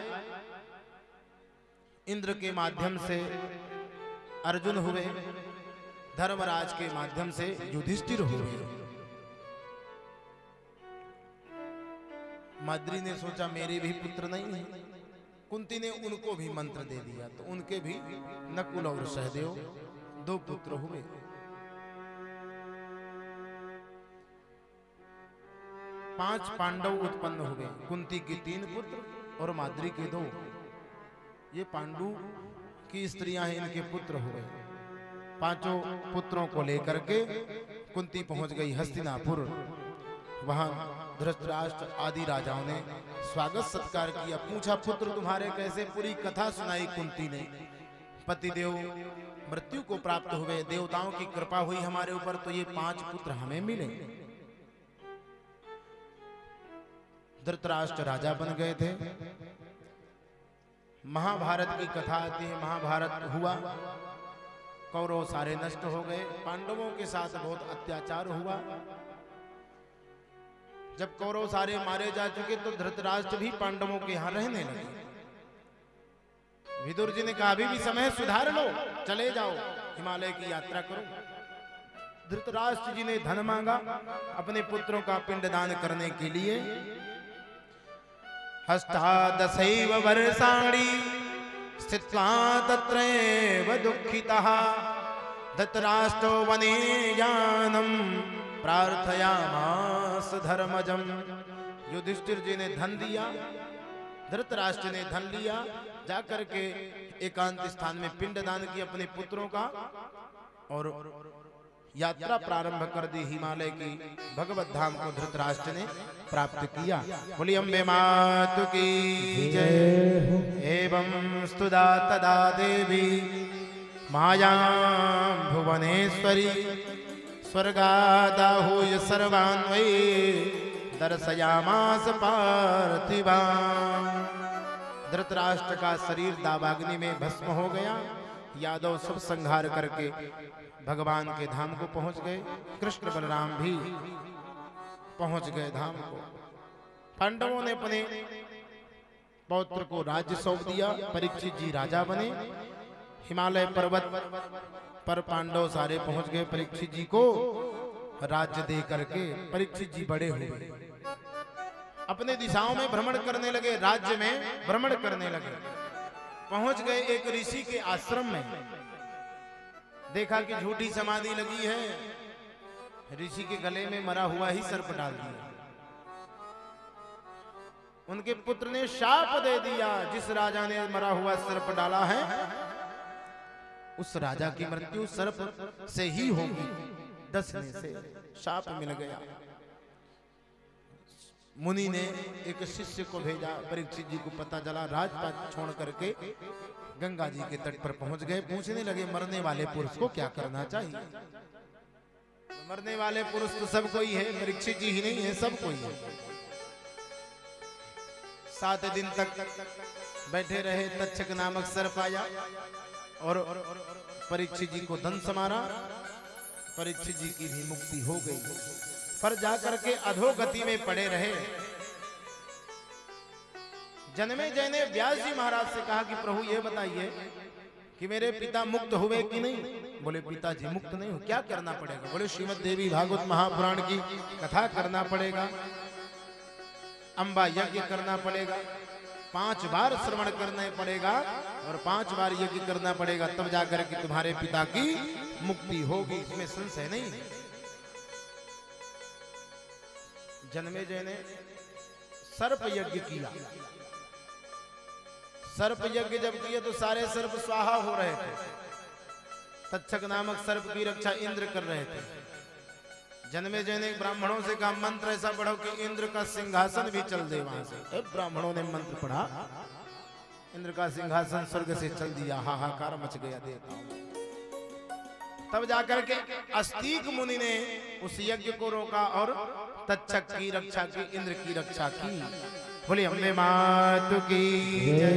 इंद्र के माध्यम से अर्जुन हुए। धर्मराज के माध्यम से युधिष्ठिर हुए। माद्री ने सोचा मेरे भी पुत्र नहीं है। कुंती ने उनको भी मंत्र दे दिया तो उनके भी नकुल और सहदेव 2 पुत्र हुए। पांच पांडव उत्पन्न हुए। कुंती के 3 पुत्र और माद्री के 2। ये पांडु की स्त्रियां हैं, इनके पुत्र हुए। पांचों पुत्रों को लेकर के कुंती पहुंच गई हस्तिनापुर। वहां धृतराष्ट्र आदि राजाओं ने स्वागत सत्कार किया। पूछा पुत्र तुम्हारे कैसे? पूरी कथा सुनाई कुंती ने पतिदेव मृत्यु को प्राप्त हुए, देवताओं की कृपा हुई हमारे ऊपर, तो ये 5 पुत्र हमें मिले। धृतराष्ट्र राजा बन गए थे। महाभारत की कथा आती है, महाभारत हुआ, कौरव सारे नष्ट हो गए, पांडवों के साथ बहुत अत्याचार हुआ। जब कौरव सारे मारे जा चुके तो धृतराष्ट्र भी पांडवों के यहां रहने लगे। विदुर जी ने कहा अभी भी समय, सुधार लो, चले जाओ, हिमालय की यात्रा करो। धृतराष्ट्र जी ने धन मांगा अपने पुत्रों का पिंडदान करने के लिए। हष्टादशैव वर्षाणि स्थित्वा तत्रैव दुःखितः धृतराष्ट्रो वने यानम प्रार्थयामास धर्मजम। युधिष्ठिर जी ने धन दिया, धृतराष्ट्र ने धन लिया, जाकर के एकांत स्थान में पिंडदान किया अपने पुत्रों का और यात्रा प्रारंभ कर दी। हिमालय की भगवत धाम को धृतराष्ट्र ने प्राप्त किया। बोली अम्बे मातु की जय। एवं स्तुदा तदा देवी मायां भुवनेश्वरी स्वर्गादाहूय सर्वान् वै दर्शयामास पार्थिवान्। धृतराष्ट्र का शरीर दावाग्नि में भस्म हो गया। यादव सब संहार करके भगवान के धाम को पहुंच गए। कृष्ण बलराम भी पहुंच गए धाम को। पांडवों ने अपने पौत्र को राज्य सौंप दिया। परीक्षित जी राजा बने। हिमालय पर्वत पर पांडव सारे पहुंच गए। परीक्षित जी को राज्य दे करके परीक्षित जी बड़े हुए, अपने दिशाओं में भ्रमण करने लगे, राज्य में भ्रमण करने लगे। पहुंच गए एक ऋषि के आश्रम में, देखा कि झूठी समाधि लगी है। ऋषि के गले में मरा हुआ ही सर्प डाल दिया। उनके पुत्र ने शाप दे दिया, जिस राजा ने मरा हुआ सर्प डाला है उस राजा की मृत्यु सर्प से ही होगी। डसने से शाप मिल गया। मुनि ने एक शिष्य को भेजा। परीक्षित जी को पता चला, राजपाट छोड़ करके गंगा जी के तट पर पहुंच गए। पूछने लगे मरने वाले पुरुष को क्या करना चाहिए। मरने वाले पुरुष तो सब कोई है, परीक्षित जी ही नहीं है, सब कोई है। 7 दिन तक बैठे रहे। तक्षक नामक सर्प आया और परीक्षित जी को दंश मारा। परीक्षित जी की भी मुक्ति हो गई, पर जाकर के अधोगति में पड़े रहे। जन्मेजय ने व्यास जी महाराज से कहा कि प्रभु ये बताइए कि मेरे पिता मुक्त हुए कि नहीं। बोले पिताजी मुक्त नहीं हो, क्या करना पड़ेगा। बोले श्रीमद् देवी भागवत महापुराण की कथा करना पड़ेगा, अंबा यज्ञ करना पड़ेगा, 5 बार श्रवण करना पड़ेगा और 5 बार यज्ञ करना पड़ेगा, तब जाकर के तुम्हारे पिता की मुक्ति होगी, इसमें संशय नहीं है। जन्मेजय ने सर्प यज्ञ किया। सर्प यज्ञ जब किया तो सारे सर्प स्वाहा हो रहे थे। तक्षक नामक सर्प की रक्षा इंद्र कर रहे थे। जन्मेजय ने ब्राह्मणों से कहा मंत्र ऐसा पढ़ो कि इंद्र का सिंहासन भी चल दे वहां से। ब्राह्मणों ने मंत्र पढ़ा, इंद्र का सिंहासन स्वर्ग से चल दिया। हाहाकार मच गया देवताओं में। तब जाकर के अस्तिक मुनि ने उस यज्ञ को रोका और तक्षक की रक्षा की, इंद्र की रक्षा की। बोले अम्बे मातु की जय।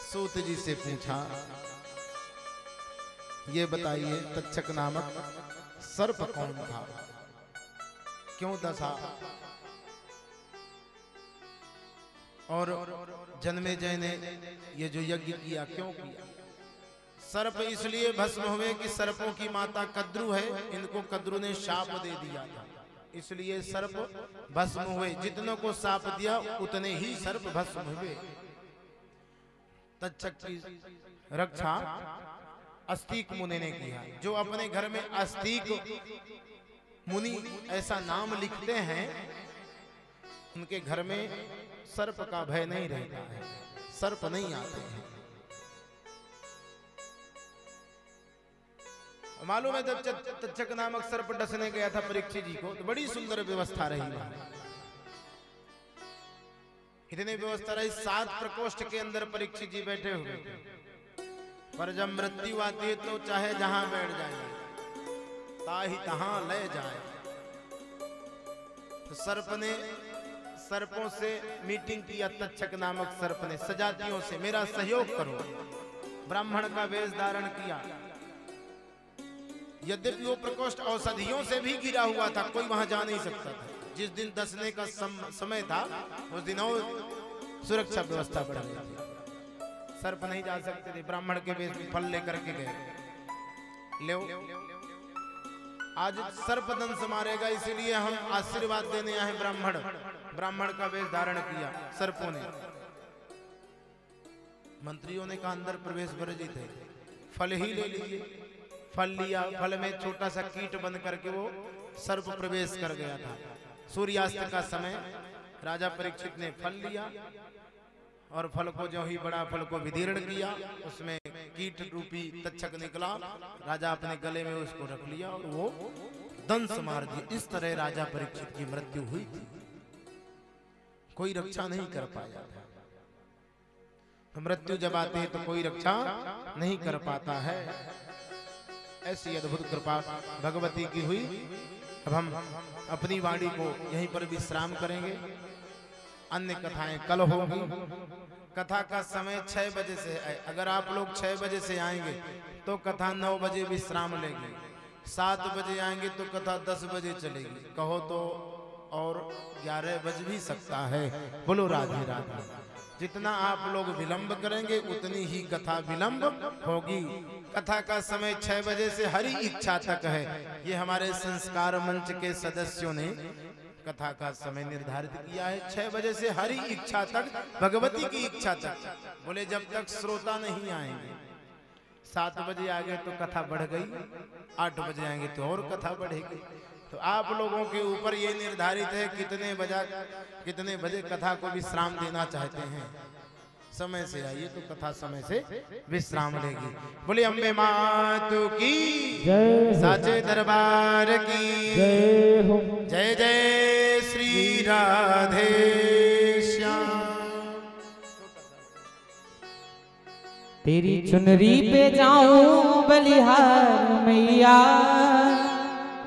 सूत जी से पूछा ये बताइए तक्षक नामक सर्प कौन था, क्यों दशा। और जन्मेजय ने ये जो यज्ञ किया क्यों किया। सर्प इसलिए भस्म हुए कि सर्पों की माता कद्रु है, इनको कद्रु ने शाप दे दिया था, इसलिए सर्प भस्म हुए। जितनों को शाप दिया उतने ही सर्प भस्म हुए। तक्षक की रक्षा अस्तिक मुनि ने किया। जो अपने घर में अस्तिक मुनि ऐसा नाम लिखते हैं, उनके घर में सर्प का भय नहीं रहता है, सर्प नहीं आते हैं। मालूम है जब तक्षक नामक सर्प डसने गया था परीक्षित जी को, तो बड़ी सुंदर व्यवस्था रही। इतनी व्यवस्था रही, 7 प्रकोष्ठ के अंदर परीक्षित जी बैठे हुए थे। पर जब मृत्यु आती है तो चाहे जहां बैठ जाए, ताही तहां ले जाए। तो सर्पों से मीटिंग किया। तक्षक नामक सर्प ने सजातियों से मेरा सहयोग करो। ब्राह्मण का वेश धारण किया। यद्यपि वो प्रकोष्ठ औषधियों से भी घिरा हुआ था, कोई वहां जा नहीं सकता था। जिस दिन दसने का समय था उस दिन और सुरक्षा व्यवस्था बढ़ गई थी। सर्प नहीं जा सकते थे। ब्राह्मण के वेश में फल लेकर के गए। ले आज सर्प दंश मारेगा, इसीलिए हम आशीर्वाद देने आए। ब्राह्मण का वेश धारण किया सर्पों ने। मंत्रियों ने कहा अंदर प्रवेश वर्जित है, फल ही ले लीजिए। फल लिया। फल में छोटा सा कीट बन करके वो सर्प प्रवेश कर गया था। सूर्यास्त का समय राजा परीक्षित ने फल लिया और फल को जो ही बड़ा फल को विदीर्ण किया, उसमें कीट रूपी तक्षक निकला। राजा अपने गले में उसको रख लिया और वो दंश मार दिया। इस तरह राजा परीक्षित की मृत्यु हुई थी। कोई रक्षा नहीं कर पाया था। तो मृत्यु जब आती है तो कोई रक्षा नहीं कर पाता है। ऐसी अद्भुत कृपा भगवती की हुई। अब हम अपनी वाणी को यहीं पर विश्राम करेंगे। अन्य कथाएं कल होगी। कथा का समय 6 बजे से है। अगर आप लोग 6 बजे से आएंगे तो कथा 9 बजे विश्राम लेगी। 7 बजे आएंगे तो कथा 10 बजे चलेगी। कहो तो और 11 बज भी सकता है। बोलो राधे राधे। जितना आप लोग विलंब करेंगे उतनी ही कथा विलंब होगी। कथा का समय 6 बजे से हरि इच्छा तक है। ये हमारे संस्कार मंच के सदस्यों ने कथा का समय निर्धारित किया है। 6 बजे से हरि इच्छा तक, भगवती की इच्छा तक। बोले जब तक श्रोता नहीं आएंगे। 7 बजे आ गए तो कथा बढ़ गई, 8 बजे आएंगे तो और कथा बढ़ेगी। तो आप लोगों के ऊपर ये निर्धारित है कितने बजे कथा को विश्राम देना चाहते हैं। समय से आइए तो कथा समय से विश्राम लेगी। बोले अम्बे मातु की जय, साचे दरबार की जय हो। जय जय श्री राधे श्याम। तेरी चुनरी पे जाऊं बलिहार मैया,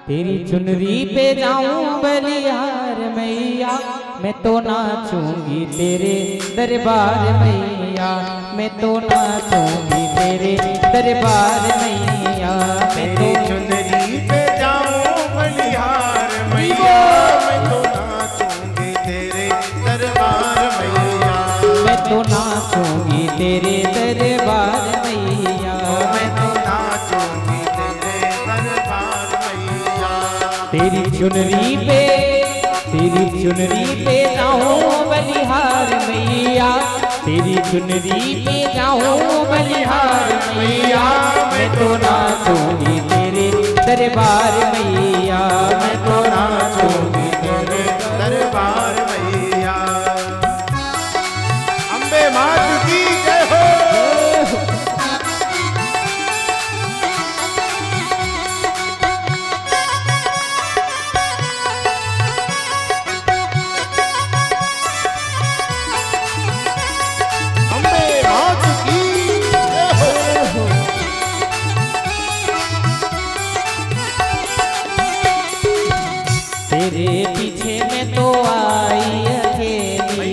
तेरी चुनरी पे जाऊं बलिहार मैया। मैं तो नाचूंगी तेरे दरबार मैया, मैं तो नाचूंगी तेरे दरबार मैया। मैं तो चुनरी पे जाऊं बलिहार मैया, मैं तो नाचूंगी तेरे दरबार मैया। मैं तो नाचूंगी तेरे दरबार मैया, मैं तो नाचूंगी तेरे दरबार मैया। तेरी चुनरी पे जाऊं बलिहार मैया, तेरी चुनरी पे जाऊं बलिहार मैया। मैं तो नाचूंगी तेरे दरबार मैया, मैं तो नाचूंगी तेरे दरबार मैया। अम्बे मात की जय हो। तेरे पीछे मैं तो आई अकेली,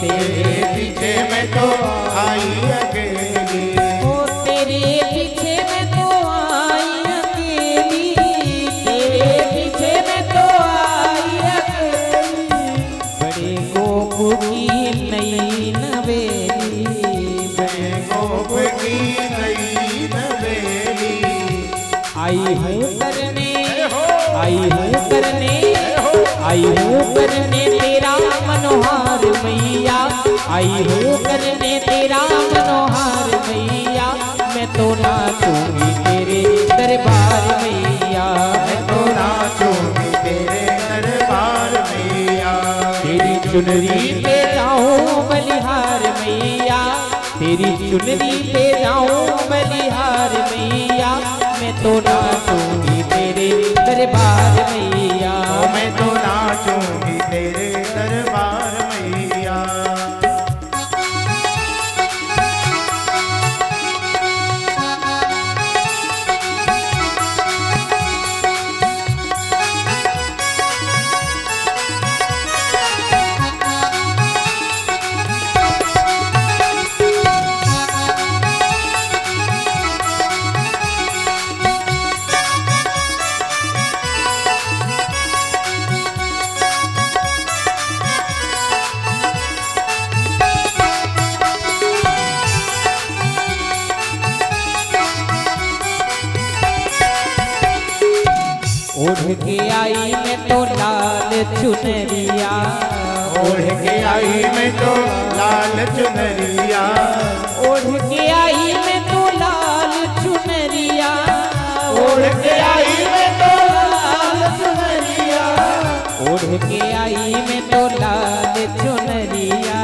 तेरे पीछे मैं तो आई अकेली। ओ तेरे पीछे मैं तो आई अकेली, तेरे पीछे मैं तो आई अकेली। बड़े गोप की नई नवेली, बड़े गोप की नई नवेली। आई हूँ करने, आई हूँ करने, आई हूँ करने तेरा मनोहार मैया, आई हूँ करने तेरा मनोहार मैया। मैं तो नाचूंगी तेरे दरबार मैया, मैं तो नाचूंगी तेरे दरबार मैया। तेरी चुनरी पे जाऊं बलिहार मैया, तेरी चुनरी पे जाऊं बलिहार मैया। मैं तो नाचूंगी तेरे दरबार मैया, मैं तो नाचूंगी तेरे दरबार मैया। ओढ़ के आई मैं तो लाल चुनरिया, ओढ़ के आई मैं तो लाल चुनरिया, ओढ़ के आई मैं तो लाल चुनरिया, ओढ़ के आई मैं तो लाल चुनरिया, ओढ़ के आई मैं तो लाल चुनरिया,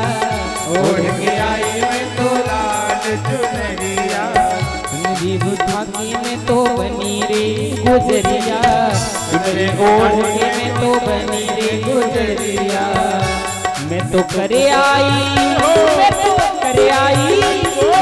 ओढ़ के आई मैं तो लाल चुनरिया, चुनरी उठा के मैं तो बनी रे गुजरिया, चुनरी ओढ़ के मैं तो बनी रे गुजरिया, मैं तो करे आई, मैं तो करे आई,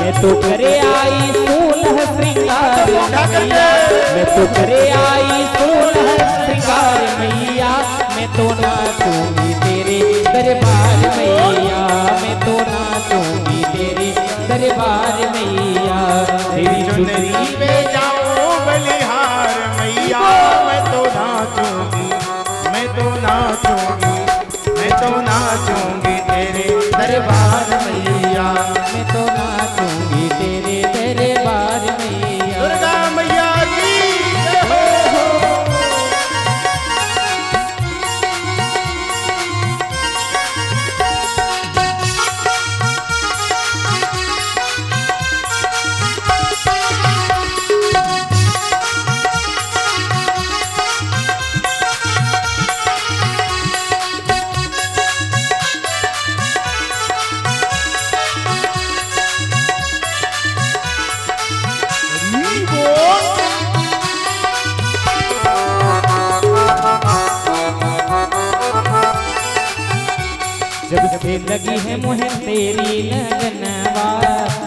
मैं तो करे आई सोलह श्रृंगार मैया, मैं तो करे आई सोलह श्रृंगार मैया, मैं तो नाचूंगी तेरे दरबार मैया, मैं तो नाचूंगी तेरे दरबार मैया, तेरी चुनरी पे जाऊं बलिहार मैया, मैं तो नाचूंगी, मैं तो नाचूंगी, मैं तो नाचूंगी तेरे दरबार मैया, मैं तो नाचूंगी तेरे दरबार मैया। दुर्गा मैया की जय हो। जब से लगी है मुहे तेरी लगनवा,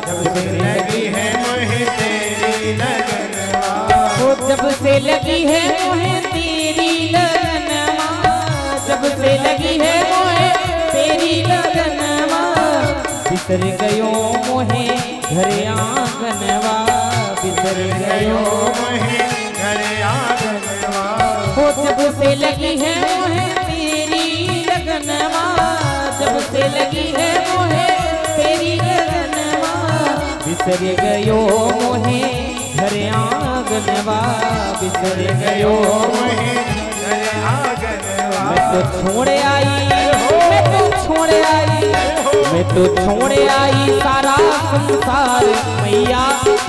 जब से लगी है मुहे तेरी लगनवा, ओ जब से लगी है मुहे तेरी लगनवा, जब से लगी है मुहे तेरी लगनवा, बिसर गयो मोहे घर आंगनवा, बिसर गयो मोहे घर आंगनवा, ओ जब से लगी है मोहे तेरी लगनवा, जब से लगी है मोहे तेरी लगनवा, बिसर गयो मोहे घर आंगनवा, बिसर गयो मोहे घर आंगनवा, मैं तो छोड़ आई, मैं तो छोड़ आई, मैं तो छोड़ आई सारा संसार मैया,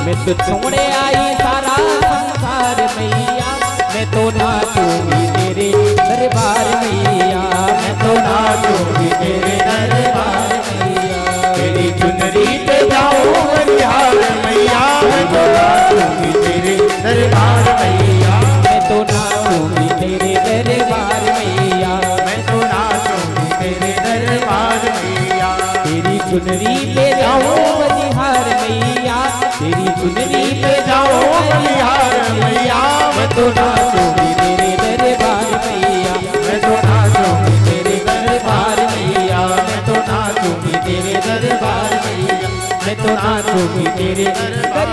मैं तो छोड़ आई सारा संसार मैया, मैं तो नाचूंगी तेरे दरबार मैया, मैं तो नाचूंगी तेरे दरबार मैया, तेरी चुनरी पे जाऊं बलिहार मैया, मैं तो नाचूंगी तेरे दरबार मैया, मैं तो नाचूंगी तेरे दरबार मैया, मैं तो नाचूंगी तेरे दरबार मैया, तेरी चुनरी पे जाऊं बलिहार मैया, तेरी चुनरी पे जाऊं बलिहार मैया, मैं तो नाचूंगी तेरे दरबार मैया, मैं तो नाचूंगी तेरे दरबार मैया, मैं तो नाचूंगी तेरे दरबार मैया, मैं तो नाचूंगी तेरे दरबार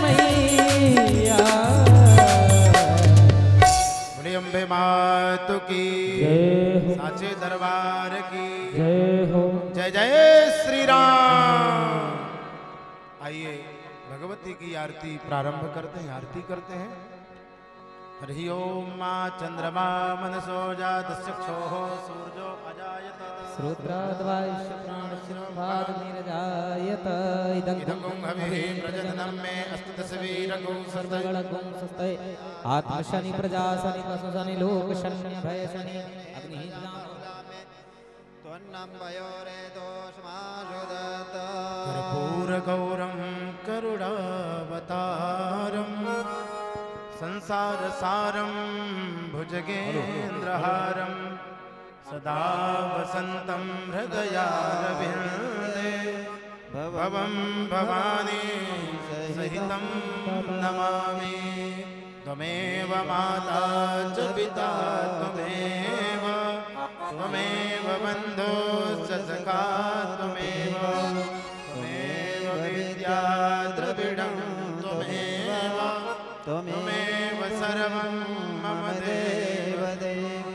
मैया। बोले अम्बे मातु की जय हो, साचे दरबार की जय हो, जय जय श्री राम। आइए भगवती की आरती प्रारंभ करते हैं, आरती करते हैं। हरि ओम मां चंद्रमा मनसो जात चक्षुः सूर्यो अजायत श्रोत्राद्वायुष्य प्राणशिरोभागनिरजायत इदं हविः प्रजननं मे अस्तु तस्वीरगुं सर्वगण सर्वगणगुं सस्तये आत्मशनि प्रजाशनि पशुशनि लोकशनि भयशनि अग्निः कर्पूरगौरं करुणावतारं संसारसारं भुजगेन्द्रहारं सदा वसन्तं हृदयारविन्दे भवं भवानी सहितं नमामि। त्वमेव माता च पिता त्वमेव, त्वमेव बन्धुश्च सखा त्वमेव, त्वमेव विद्या द्रविडं त्वमेव, त्वमेव सर्वं मम देव देव।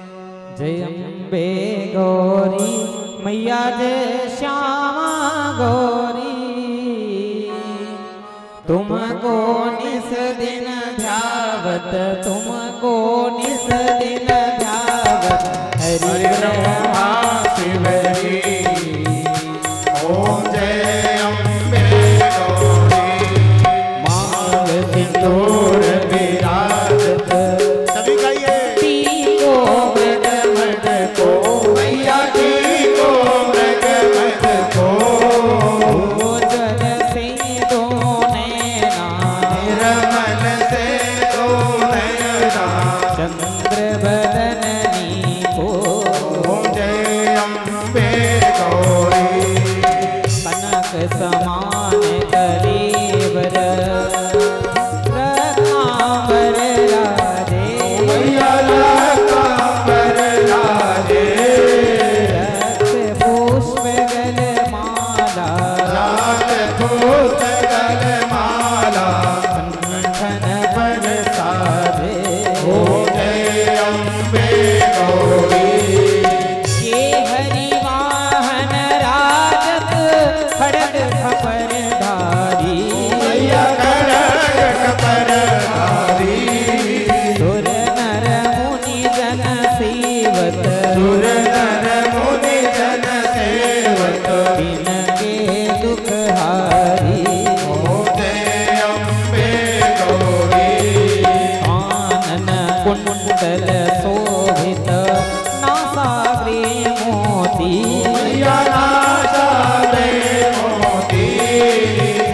जय अम्बे गौरी मैया जय श्यामा गौरी, तुमको निस दिन ध्याव ध्यावत तुमको निस दिन ध्यावत हरि ब्रह्मा शिव जी। ओम जय अम्बे गौरी। मांग सिंदूर विराजत सभी गाइए। टीको मृग मद को मैया टीको मृग मद को। भोजन से दो नैना निर्मल से दो नयना। चंद्र बदननी को ओम जय अम्बे गौरी। कनक समान कलेवर रत्नांबर राजे मैया रत्नांबर राजे। रक्त पुष्प गल माला रात फूट गल माला। कंठन पर साजे ओम जय अम्बे गौरी। ये हरि वाहन राजत खड़ग खपर धारी मैया खड़ग खपर धारी। सुर नर मुनि जन सेवत सुर नर मुनि जन सेवत। बिन के दुख हारी ओम जय अम्बे गौरी। आनन कुंडल शोभित नासाग्रे मोती मैया नासा रे मोती।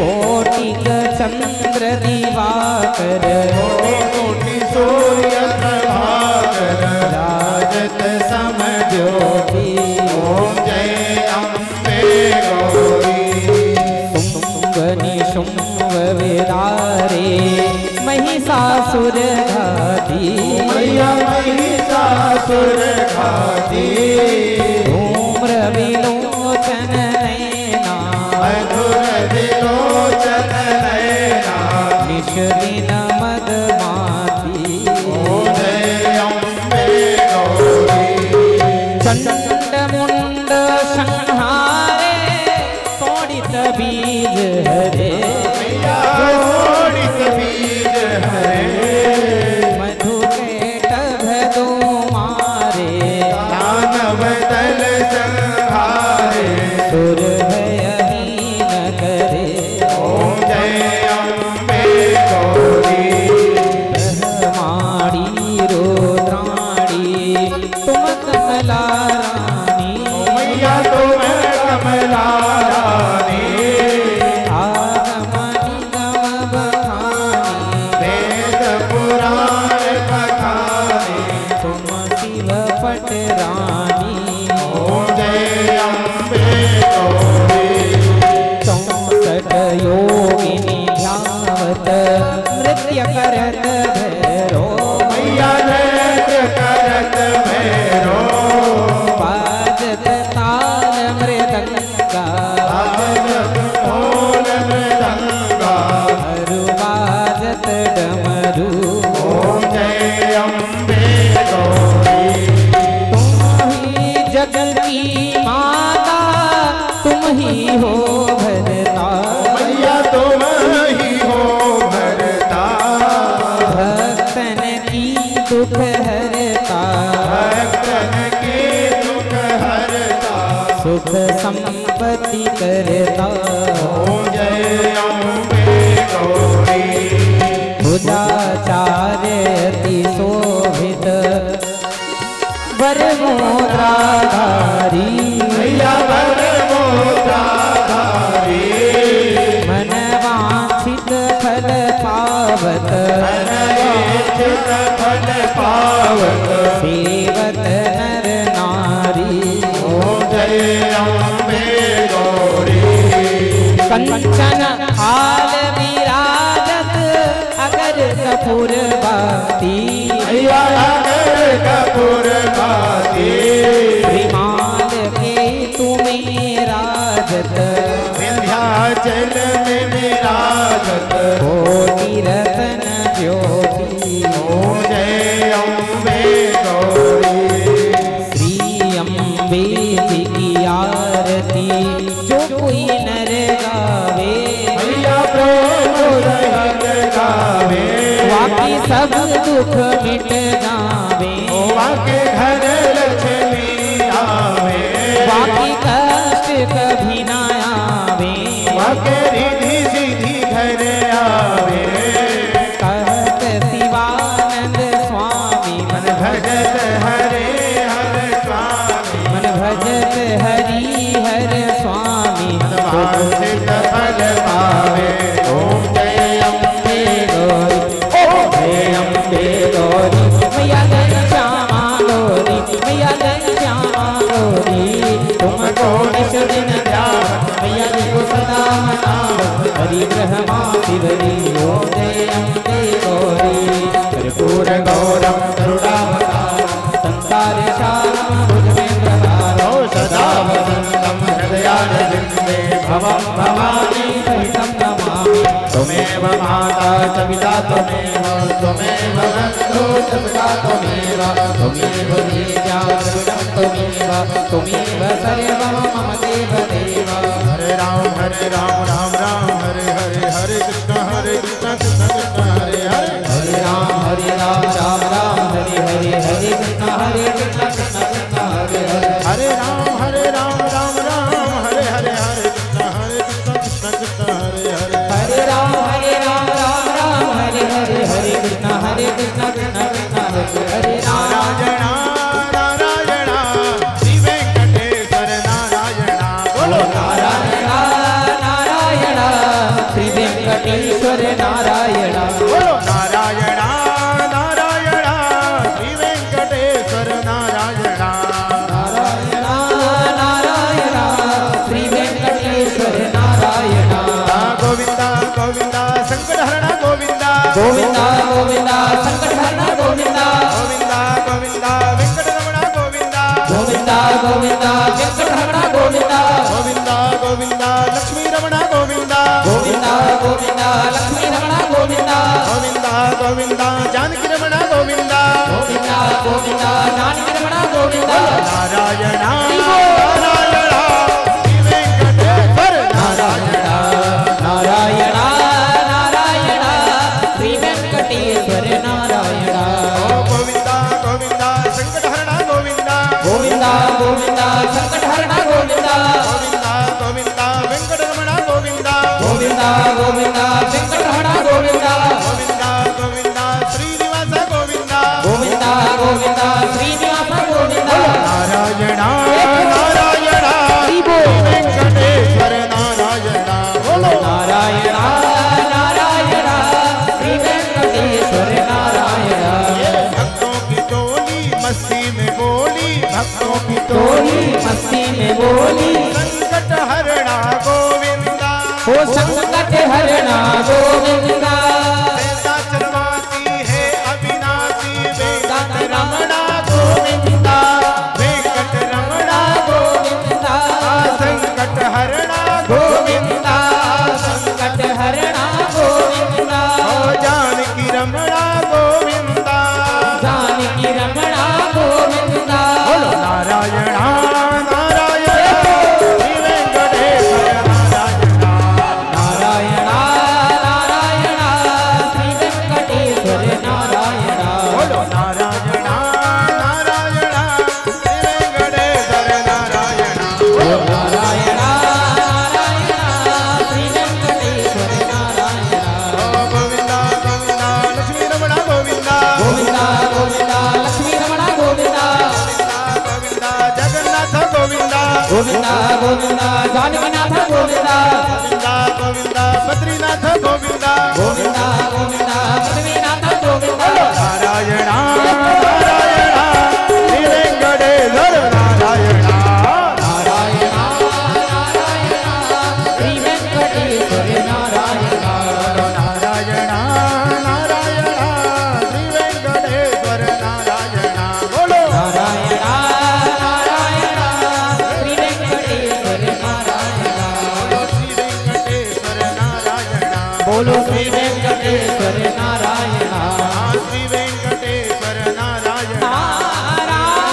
कोटिक चंद्र दिवाकर कोटि कोटि सूर्य प्रभाकर। राजत सम ज्योति ओम जय अम्बे गौरी। शुंभ निशुंभ विदारे महिषासुर घाती मैया महिषासुर घाती। धूम्र विलोचन नैना मधुर विलोचन नयना। निश दिन मद माती ओम जय अम्बे गौरी। चंड मुंड संहारे तोड़ित बीज हरे मैया तोड़ित बीज हरे। मधु केटभ दो मारे दानव दल संहारे। सुर भयहीन करे ओम जय अम्बे गौरी। ब्रह्माणी रुद्राणी तुम कमला रानी मैया तुम कमला रानी। आगमनी गम बखानी वेद पुराण बखानी। तुम शिव पट रानी ओम जय अम्बे गौरी। 64 योगिनी ध्यावत नृत्य करत भैरो मैया नृत्य करत भैरो। बाजत ताल मृदंगा बाजत ढोल मृदंगा। अरु बाजत डमरू ओम जय अम्बे गौरी। तुम ही जग की माता तुम ही हो भरता मैया तुम ही हो भरता। भक्तन की दुख हरता भक्तन के दुख हरता। सुख संपत्ति करता ओम जय अम्बे गौरी। भुजाचार्य अति शोभित वर मोद्राधारी मैया वर मोद्राधारी। मन वांछित फल पावत अनयेच्छित फल पावत। सेवत नर नारी ओम जय अम्बे गौरी। कंचन हाल विराजत अगर कपूर बाती मैया अगर कपूर बाती। श्रीमान के तुम्हें राजत विंध्याचल में विराजत। कोटि रतन ज्योति ओम जय अम्बे गौरी। श्री अम्बे जी की आरती जो कोई नर गावे मैया प्रेम सहित गावे। वाक बाकी सब दुख मिट जावे, के घर लक्ष्मी आवे, बाकी कष्ट कभी ना आवे, के रिधि सिद्धि घर आवे। कहत शिवानंद स्वामी मन भजत हरे हर स्वामी, मन भजत हरि हर स्वामी, वांछित फल पावे। ओम जय अम्बे गौरी, ओम जय अम्बे गौरी, मैया गई श्यामा गौरी, मैया गई श्यामा गौरी, तुमको निश दिन ध्यान, मैया जी को सदा मनाओ, हरि ब्रह्मा शिवरी। ओम जय अम्बे गौरी, कर्पूर गौरम करुणावतारम, संसार सारम भुज में प्रहारो, सदा वसंतम हृदयारविंदे भवं भवानी सहितं नमामि। त्वमेव माता च पिता त्वमेव, त्वमेव बन्धु च सखा त्वमेव, त्वमेव विद्या सर्वं त्वमेव, त्वमेव सर्वं मम देव देव। हरे राम राम राम हरे हरे, हरे कृष्ण कृष्ण कृष्ण हरे हरे, हरे राम राम राम हरे हरे, हरे कृष्ण कृष्ण कृष्ण हरे हरे, हरे राम राम हरे हरे, हरे कृष्ण कृष्ण हरे हरे, हरे राम राम राम हरे हरे, हरे कृष्ण कृष्ण कृष्ण हरे हरे। नारायण नारायण श्री वेंकटेश्वर नारायण, बोलो नारायण नारायण श्री वेंकटेश्वर नारायण, बोलो नारायण नारायण श्री वेंकटेश्वर नारायण, नारायण नारायण श्री वेंकटेश्वर नारायण। गोविंदा गोविंदा संकटहरण गोविंदा, गोविंदा गोविंदा संकटहरण गोविंदा, गोविंदा गोविंदा वेंकटरमण गोविंदा, गोविंदा गोविंदा वेंकटरमण गोविंदा, गोविंदा गोविंदा लक्ष्मी रमण गोविंदा, गोविंदा गोविंदा लक्ष्मी रमण गोविंदा, गोविंदा गोविंदा जानकी रमण गोविंदा, गोविंदा गोविंदा जानकी रमण गोविंदा। नारायण नारायण श्री वेंकटेश्वर नारायण, नारायण नारायण श्री वेंकटेश्वर नारायण। गोविंदा गोविंदा संकटहरण गोविंदा, गोविंदा गोविंदा संकटहरण गोविंदा, गोविंदा गोविंदा वेंकटरमण गोविंदा, गोविंदा गोविंदा वेंकटरमण गोविंदा, गोविंदा गोविंदा श्रीनिवास गोविंदा, गोविंदा गोविंदा श्रीनिवास गोविंदा। नारायण नारायण वेंकटेश्वर नारायण, बोलो नारायण नारायण श्री वेंकटेश्वर नारायण। भक्तों की टोली मस्ती में बोली, भक्तों की टोली मस्ती में बोली, संकट हरणा गोविंदा, हो संकट हरणा गोविंदा, वेदा चलवाती है अविनाशी वेंकट रमणा गोविंदा, वेंकट रमणा गोविंदा संकट हरणा गोविंदा, संकट हरणा गोविंदा, जानकी रमणा गोविंदा, जानकी रमणा गोविंदा। नारायण नारायण श्री वेंकटेश्वर नारायण, नारायण नारायण श्री वेंकटेश्वर नारायण। बोलो नारायण नारायण श्री वेंकटेश्वर नारायण, नारायण नारायण श्री वेंकटेश्वर नारायण। गोविंदा गोविंदा लक्ष्मी रमण गोविंदा, गोविंदा गोविंदा लक्ष्मी रमण गोविंदा, गोविंदा जगन्नाथ गोविंदा, गोविंदा गोविंदा जानकीनाथ गोविंदा, गोविंदा गोविंदा बद्रीनाथ गोविंदा, गोविंदा गोविंदा पृथ्वीनाथ गोविंदा। नारायण नारायण श्री वेंकटेश्वर नारायण, नारायण नारायण श्री वेंकटेश्वर नारायण। नारायण नारायण श्री वेंकटेश्वर नारायण, बोलो नारायण नारायण श्री वेंकटेश्वर नारायण। श्री वेंकटेश्वर नारायण, बोलो श्री वेंकटेश्वर नारायण। श्री वेंकटेश्वर नारायण, नारायण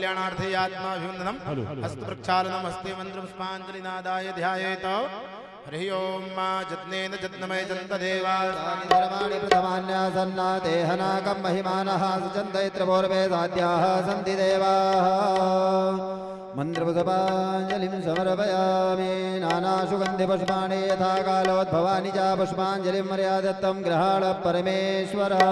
कल्याणार्थे आत्माभिवन्दनम् हस्तप्रक्षालनम् हस्ते मन्त्रपुष्पाञ्जलिनादाय ध्यायेत हरि ओम मा जत्नेन जत्नमय जन्तदेवा धर्माणि प्रथमान्यासन्ना देहनाकं महिमानः सुचन्दयत्रपूर्वे साध्याः सन्ति देवाः मन्त्रपुष्पाञ्जलिं समर्पयामि नानासुगन्धिपुष्पाणि यथा कालोद्भवानि च पुष्पाञ्जलिं मर्यादत्तं गृहाण परमेश्वरः